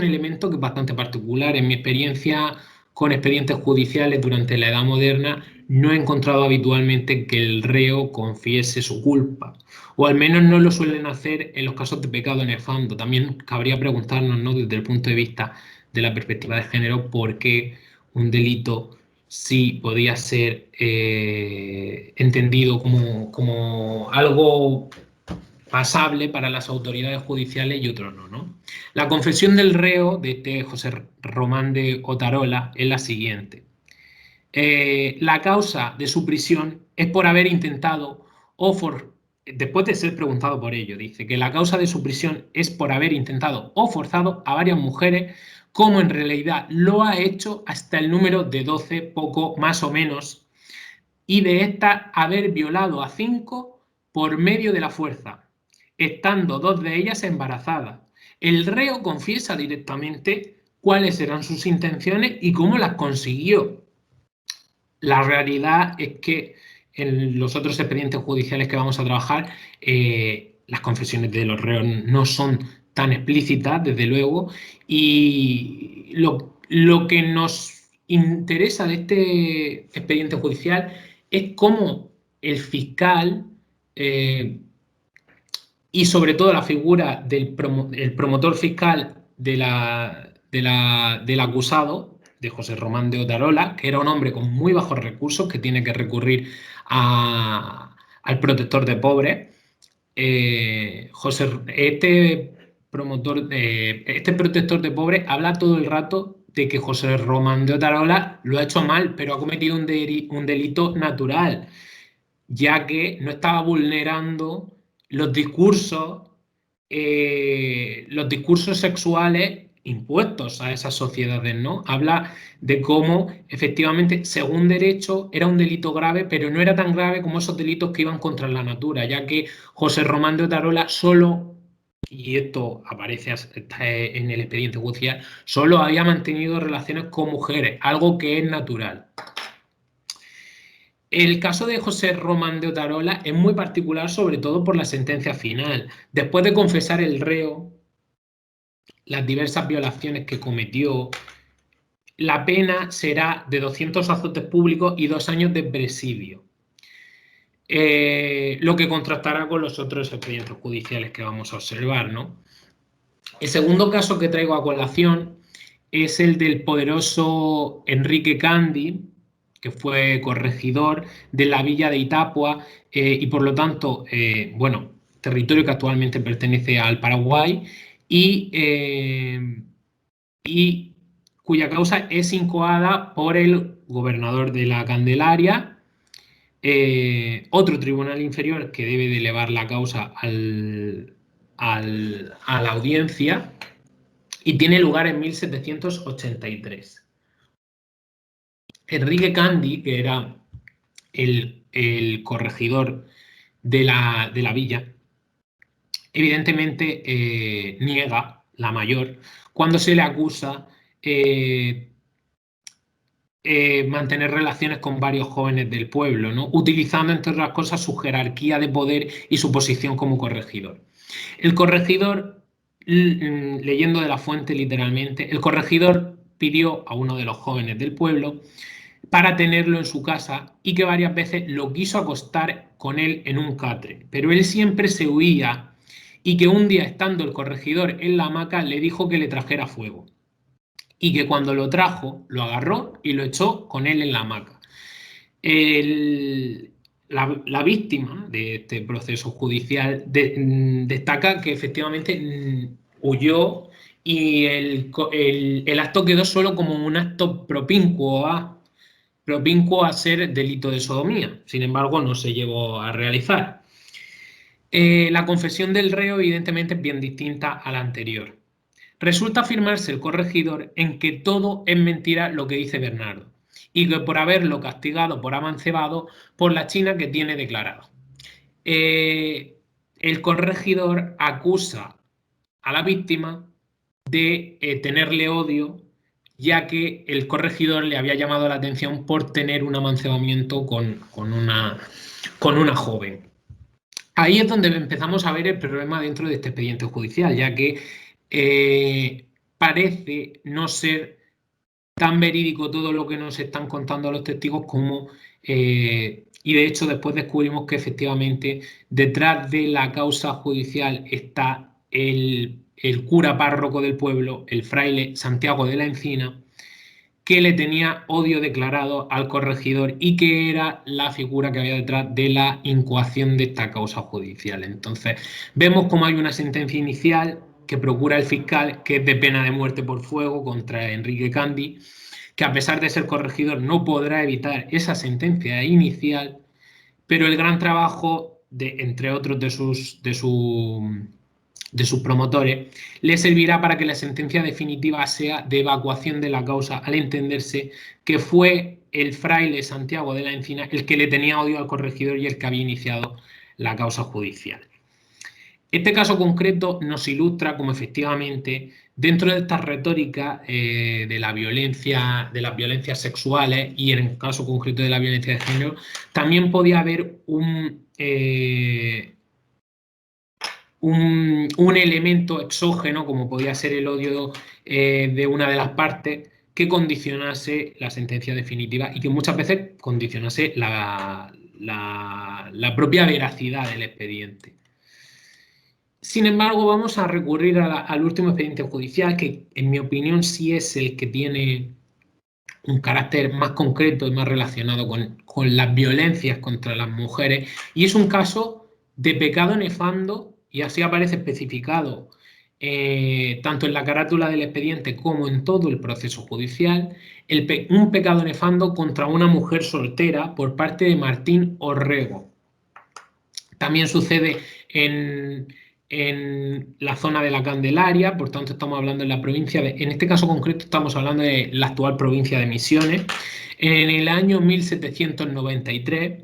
Speaker 5: elemento que es bastante particular. En mi experiencia con expedientes judiciales durante la Edad Moderna, no he encontrado habitualmente que el reo confiese su culpa, o al menos no lo suelen hacer en los casos de pecado nefando. También cabría preguntarnos, ¿no?, desde el punto de vista de la perspectiva de género, por qué un delito sí podía ser entendido como algo pasable para las autoridades judiciales y otros no, ¿no? La confesión del reo de este José Román de Otarola es la siguiente. La causa de su prisión es por haber intentado, después de ser preguntado por ello, dice que la causa de su prisión es por haber intentado o forzado a varias mujeres, como en realidad lo ha hecho hasta el número de 12, poco más o menos, y de estas haber violado a 5 por medio de la fuerza, estando 2 de ellas embarazadas. El reo confiesa directamente cuáles eran sus intenciones y cómo las consiguió. La realidad es que en los otros expedientes judiciales que vamos a trabajar, las confesiones de los reos no son tan explícitas, desde luego, y lo que nos interesa de este expediente judicial es cómo el fiscal y sobre todo la figura del promotor fiscal del acusado, de José Román de Otarola, que era un hombre con muy bajos recursos, que tiene que recurrir al protector de pobres. Este protector de pobres habla todo el rato de que José Román de Otarola lo ha hecho mal, pero ha cometido un delito natural, ya que no estaba vulnerando los discursos sexuales impuestos a esas sociedades, ¿no? Habla de cómo, efectivamente, según derecho, era un delito grave, pero no era tan grave como esos delitos que iban contra la natura, ya que José Román de Otarola solo, y esto aparece en el expediente judicial, solo había mantenido relaciones con mujeres, algo que es natural. El caso de José Román de Otarola es muy particular, sobre todo por la sentencia final. Después de confesar el reo las diversas violaciones que cometió, la pena será de 200 azotes públicos y 2 años de presidio. Lo que contrastará con los otros expedientes judiciales que vamos a observar, ¿no? El segundo caso que traigo a colación es el del poderoso Enrique Candy, que fue corregidor de la villa de Itapua y por lo tanto, bueno, territorio que actualmente pertenece al Paraguay y cuya causa es incoada por el gobernador de la Candelaria, otro tribunal inferior que debe de elevar la causa a la audiencia, y tiene lugar en 1783. Enrique Candy, que era el corregidor de la villa, evidentemente niega la mayor cuando se le acusa mantener relaciones con varios jóvenes del pueblo, ¿no? Utilizando, entre otras cosas, su jerarquía de poder y su posición como corregidor. El corregidor, leyendo de la fuente literalmente, el corregidor pidió a uno de los jóvenes del pueblo para tenerlo en su casa y que varias veces lo quiso acostar con él en un catre, pero él siempre se huía y que un día, estando el corregidor en la hamaca, le dijo que le trajera fuego y que cuando lo trajo, lo agarró y lo echó con él en la hamaca. La víctima de este proceso judicial destaca que efectivamente huyó y el acto quedó solo como un acto propincuo a ser delito de sodomía. Sin embargo, no se llevó a realizar. La confesión del reo, evidentemente, es bien distinta a la anterior. Resulta afirmarse el corregidor en que todo es mentira lo que dice Bernardo y que por haberlo castigado por amancebado por la China que tiene declarado. El corregidor acusa a la víctima de tenerle odio, ya que el corregidor le había llamado la atención por tener un amancebamiento con una joven. Ahí es donde empezamos a ver el problema dentro de este expediente judicial, ya que parece no ser tan verídico todo lo que nos están contando los testigos como, y de hecho después descubrimos que efectivamente detrás de la causa judicial está el cura párroco del pueblo, el fraile Santiago de la Encina, que le tenía odio declarado al corregidor y que era la figura que había detrás de la incoación de esta causa judicial. Entonces, vemos cómo hay una sentencia inicial que procura el fiscal, que es de pena de muerte por fuego contra Enrique Candy, que a pesar de ser corregidor no podrá evitar esa sentencia inicial, pero el gran trabajo, entre otros de sus promotores, le servirá para que la sentencia definitiva sea de evacuación de la causa, al entenderse que fue el fraile Santiago de la Encina el que le tenía odio al corregidor y el que había iniciado la causa judicial. Este caso concreto nos ilustra cómo efectivamente dentro de esta retórica de las violencias sexuales y en el caso concreto de la violencia de género, también podía haber un elemento exógeno, como podía ser el odio de una de las partes, que condicionase la sentencia definitiva y que muchas veces condicionase la propia veracidad del expediente. Sin embargo, vamos a recurrir al último expediente judicial, que en mi opinión sí es el que tiene un carácter más concreto y más relacionado con las violencias contra las mujeres, y es un caso de pecado nefando, y así aparece especificado tanto en la carátula del expediente como en todo el proceso judicial, un pecado nefando contra una mujer soltera por parte de Martín Orrego. También sucede en la zona de la Candelaria, por tanto estamos hablando en la provincia en este caso concreto estamos hablando de la actual provincia de Misiones, en el año 1793,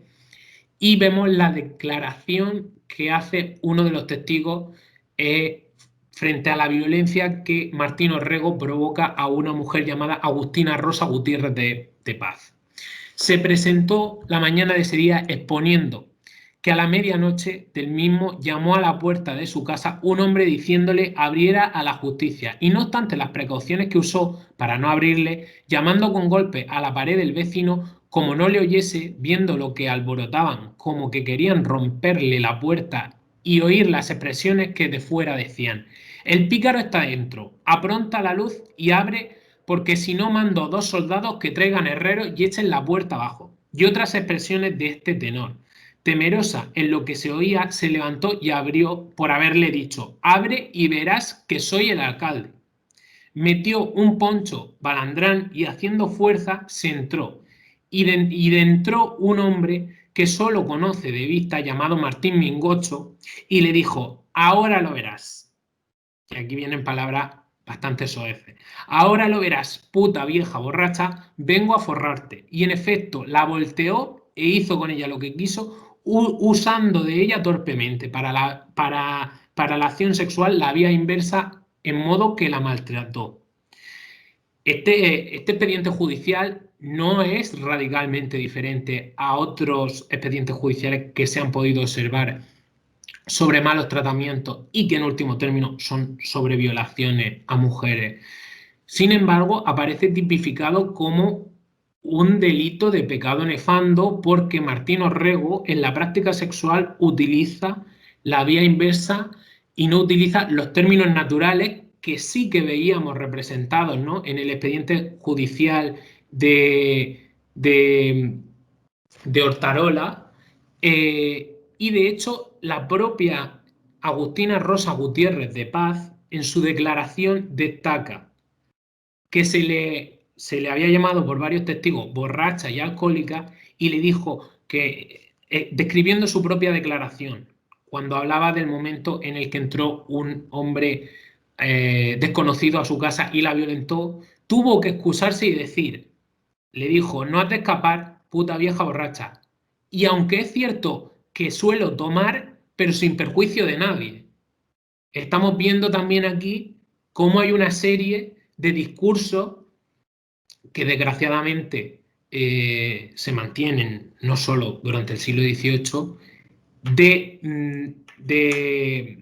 Speaker 5: y vemos la declaración que hace uno de los testigos frente a la violencia que Martín Orrego provoca a una mujer llamada Agustina Rosa Gutiérrez de Paz. Se presentó la mañana de ese día exponiendo que a la medianoche del mismo llamó a la puerta de su casa un hombre diciéndole abriera a la justicia, y no obstante las precauciones que usó para no abrirle, llamando con golpe a la pared del vecino, como no le oyese, viendo lo que alborotaban, como que querían romperle la puerta y oír las expresiones que de fuera decían: el pícaro está dentro, apronta la luz y abre, porque si no mando 2 soldados que traigan herreros y echen la puerta abajo. Y otras expresiones de este tenor. Temerosa en lo que se oía, se levantó y abrió por haberle dicho: abre y verás que soy el alcalde. Metió un poncho balandrán y haciendo fuerza se entró. Y dentro un hombre que solo conoce de vista, llamado Martín Mingocho, y le dijo: ahora lo verás. Y aquí vienen palabras bastante soeces. Ahora lo verás, puta vieja borracha, vengo a forrarte. Y en efecto la volteó e hizo con ella lo que quiso, usando de ella torpemente para la acción sexual, la vía inversa, en modo que la maltrató. Este expediente judicial no es radicalmente diferente a otros expedientes judiciales que se han podido observar sobre malos tratamientos y que en último término son sobre violaciones a mujeres. Sin embargo, aparece tipificado como un delito de pecado nefando porque Martín Orrego en la práctica sexual utiliza la vía inversa y no utiliza los términos naturales que sí que veíamos representados, ¿no?, en el expediente judicial de Hortarola, y de hecho la propia Agustina Rosa Gutiérrez de Paz en su declaración destaca que se le había llamado por varios testigos borracha y alcohólica, y le dijo que, describiendo su propia declaración, cuando hablaba del momento en el que entró un hombre desconocido a su casa y la violentó, tuvo que excusarse y decir, le dijo: no has de escapar, puta vieja borracha. Y aunque es cierto que suelo tomar, pero sin perjuicio de nadie. Estamos viendo también aquí cómo hay una serie de discursos que desgraciadamente se mantienen no solo durante el siglo XVIII, de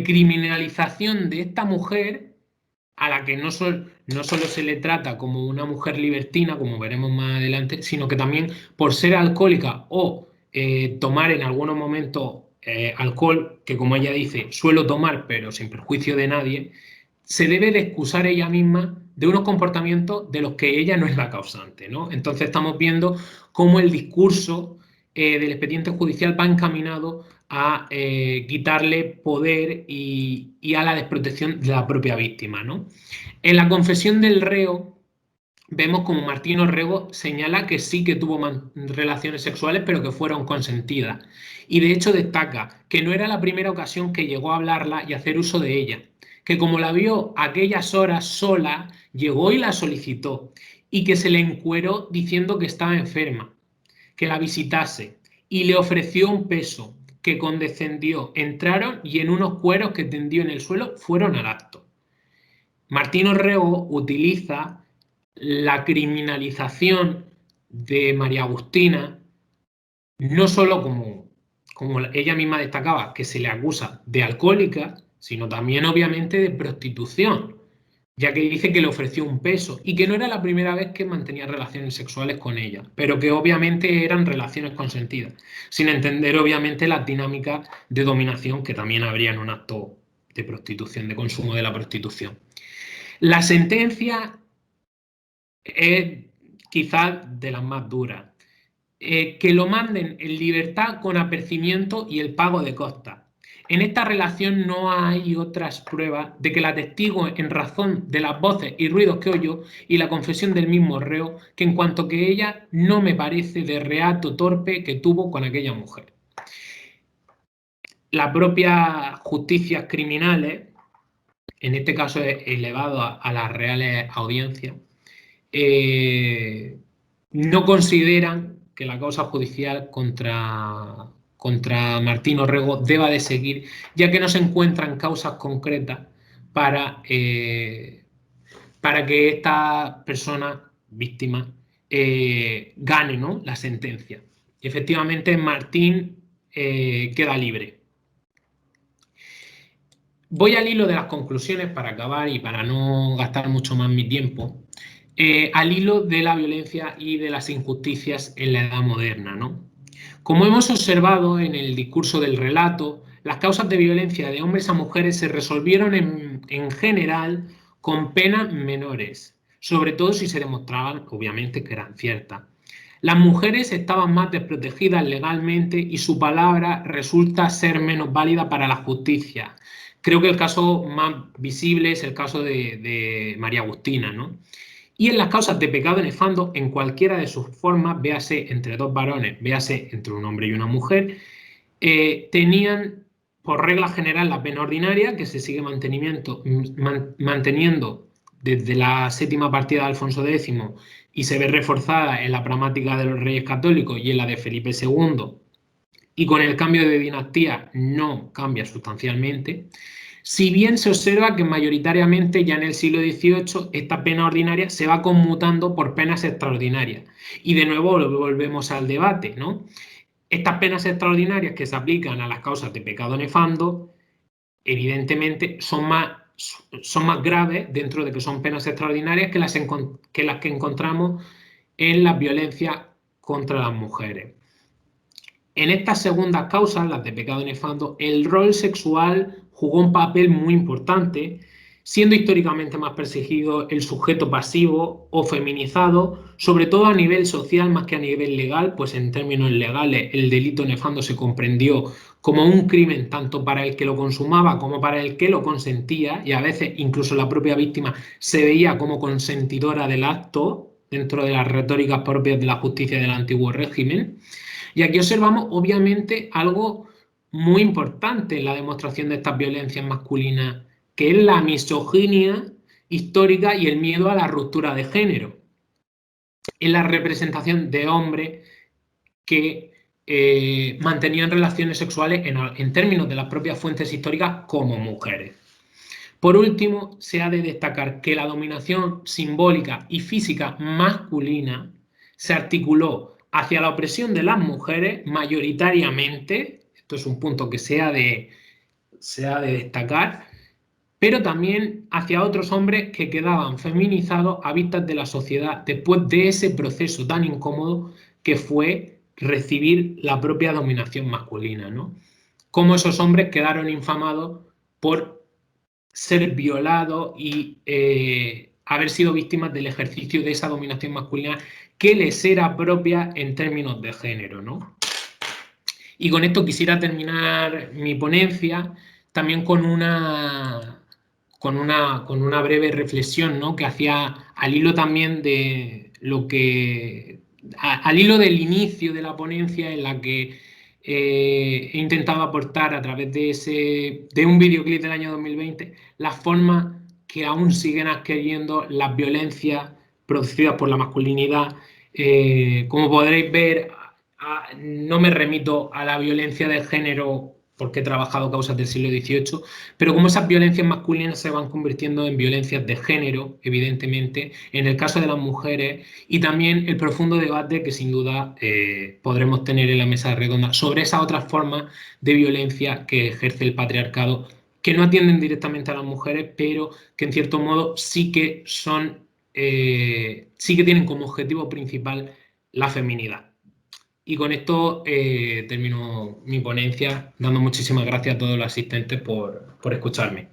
Speaker 5: criminalización de esta mujer, a la que no solo se le trata como una mujer libertina, como veremos más adelante, sino que también por ser alcohólica o tomar en algunos momentos alcohol, que como ella dice, suelo tomar pero sin perjuicio de nadie, se debe de excusar ella misma de unos comportamientos de los que ella no es la causante, ¿no? Entonces estamos viendo cómo el discurso del expediente judicial va encaminado a quitarle poder y a la desprotección de la propia víctima, ¿no? En la confesión del reo vemos como Martín Orrego señala que sí que tuvo relaciones sexuales, pero que fueron consentidas. Y de hecho destaca que no era la primera ocasión que llegó a hablarla y hacer uso de ella, que como la vio aquellas horas sola, llegó y la solicitó, y que se le encueró diciendo que estaba enferma, que la visitase, y le ofreció un peso, que condescendió, entraron y en unos cueros que tendió en el suelo fueron al acto. Martín Orrego utiliza la criminalización de María Agustina no solo como ella misma destacaba, que se le acusa de alcohólica, sino también obviamente de prostitución, ya que dice que le ofreció un peso y que no era la primera vez que mantenía relaciones sexuales con ella, pero que obviamente eran relaciones consentidas, sin entender obviamente las dinámicas de dominación que también habría en un acto de prostitución, de consumo de la prostitución. La sentencia es quizás de las más duras. Que lo manden en libertad con apercibimiento y el pago de costas. En esta relación no hay otras pruebas de que el testigo, en razón de las voces y ruidos que oyó y la confesión del mismo reo, que en cuanto que ella no me parece de reato torpe que tuvo con aquella mujer. La propia justicia criminales, en este caso elevado a las reales audiencias, no consideran que la causa judicial contra Martín Orrego deba de seguir, ya que no se encuentran causas concretas para que esta persona víctima gane, ¿no?, la sentencia. Y efectivamente, Martín queda libre. Voy al hilo de las conclusiones para acabar y para no gastar mucho más mi tiempo. Al hilo de la violencia y de las injusticias en la edad moderna, ¿no? Como hemos observado en el discurso del relato, las causas de violencia de hombres a mujeres se resolvieron en general con penas menores, sobre todo si se demostraban, obviamente, que eran ciertas. Las mujeres estaban más desprotegidas legalmente y su palabra resulta ser menos válida para la justicia. Creo que el caso más visible es el caso de María Agustina, ¿no? Y en las causas de pecado nefando, en cualquiera de sus formas, véase entre dos varones, véase entre un hombre y una mujer, tenían por regla general la pena ordinaria, que se sigue manteniendo desde la séptima partida de Alfonso X y se ve reforzada en la pramática de los Reyes Católicos y en la de Felipe II, y con el cambio de dinastía no cambia sustancialmente. Si bien se observa que mayoritariamente ya en el siglo XVIII esta pena ordinaria se va conmutando por penas extraordinarias. Y de nuevo volvemos al debate, ¿no? Estas penas extraordinarias que se aplican a las causas de pecado nefando, evidentemente son más graves, dentro de que son penas extraordinarias, que las que encontramos en la violencia contra las mujeres. En estas segundas causas, las de pecado nefando, el rol sexual jugó un papel muy importante, siendo históricamente más perseguido el sujeto pasivo o feminizado, sobre todo a nivel social más que a nivel legal, pues en términos legales el delito nefando se comprendió como un crimen tanto para el que lo consumaba como para el que lo consentía, y a veces incluso la propia víctima se veía como consentidora del acto dentro de las retóricas propias de la justicia del antiguo régimen. Y aquí observamos, obviamente, algo muy importante en la demostración de estas violencias masculinas, que es la misoginia histórica y el miedo a la ruptura de género. En la representación de hombres que mantenían relaciones sexuales en términos de las propias fuentes históricas como mujeres. Por último, se ha de destacar que la dominación simbólica y física masculina se articuló hacia la opresión de las mujeres mayoritariamente, esto es un punto que se ha de destacar, pero también hacia otros hombres que quedaban feminizados a vistas de la sociedad después de ese proceso tan incómodo que fue recibir la propia dominación masculina, ¿no? Cómo esos hombres quedaron infamados por ser violados y haber sido víctimas del ejercicio de esa dominación masculina que les era propia en términos de género, ¿no? Y con esto quisiera terminar mi ponencia también con una breve reflexión, ¿no?, que hacía al hilo también de lo que... al hilo del inicio de la ponencia, en la que he intentado aportar a través de un videoclip del año 2020 las formas que aún siguen adquiriendo las violencias producidas por la masculinidad. Como podréis ver, no me remito a la violencia de género porque he trabajado causas del siglo XVIII, pero como esas violencias masculinas se van convirtiendo en violencias de género, evidentemente, en el caso de las mujeres, y también el profundo debate que sin duda podremos tener en la mesa redonda sobre esas otras formas de violencia que ejerce el patriarcado, que no atienden directamente a las mujeres, pero que en cierto modo sí que tienen como objetivo principal la feminidad. Y con esto termino mi ponencia, dando muchísimas gracias a todos los asistentes por escucharme.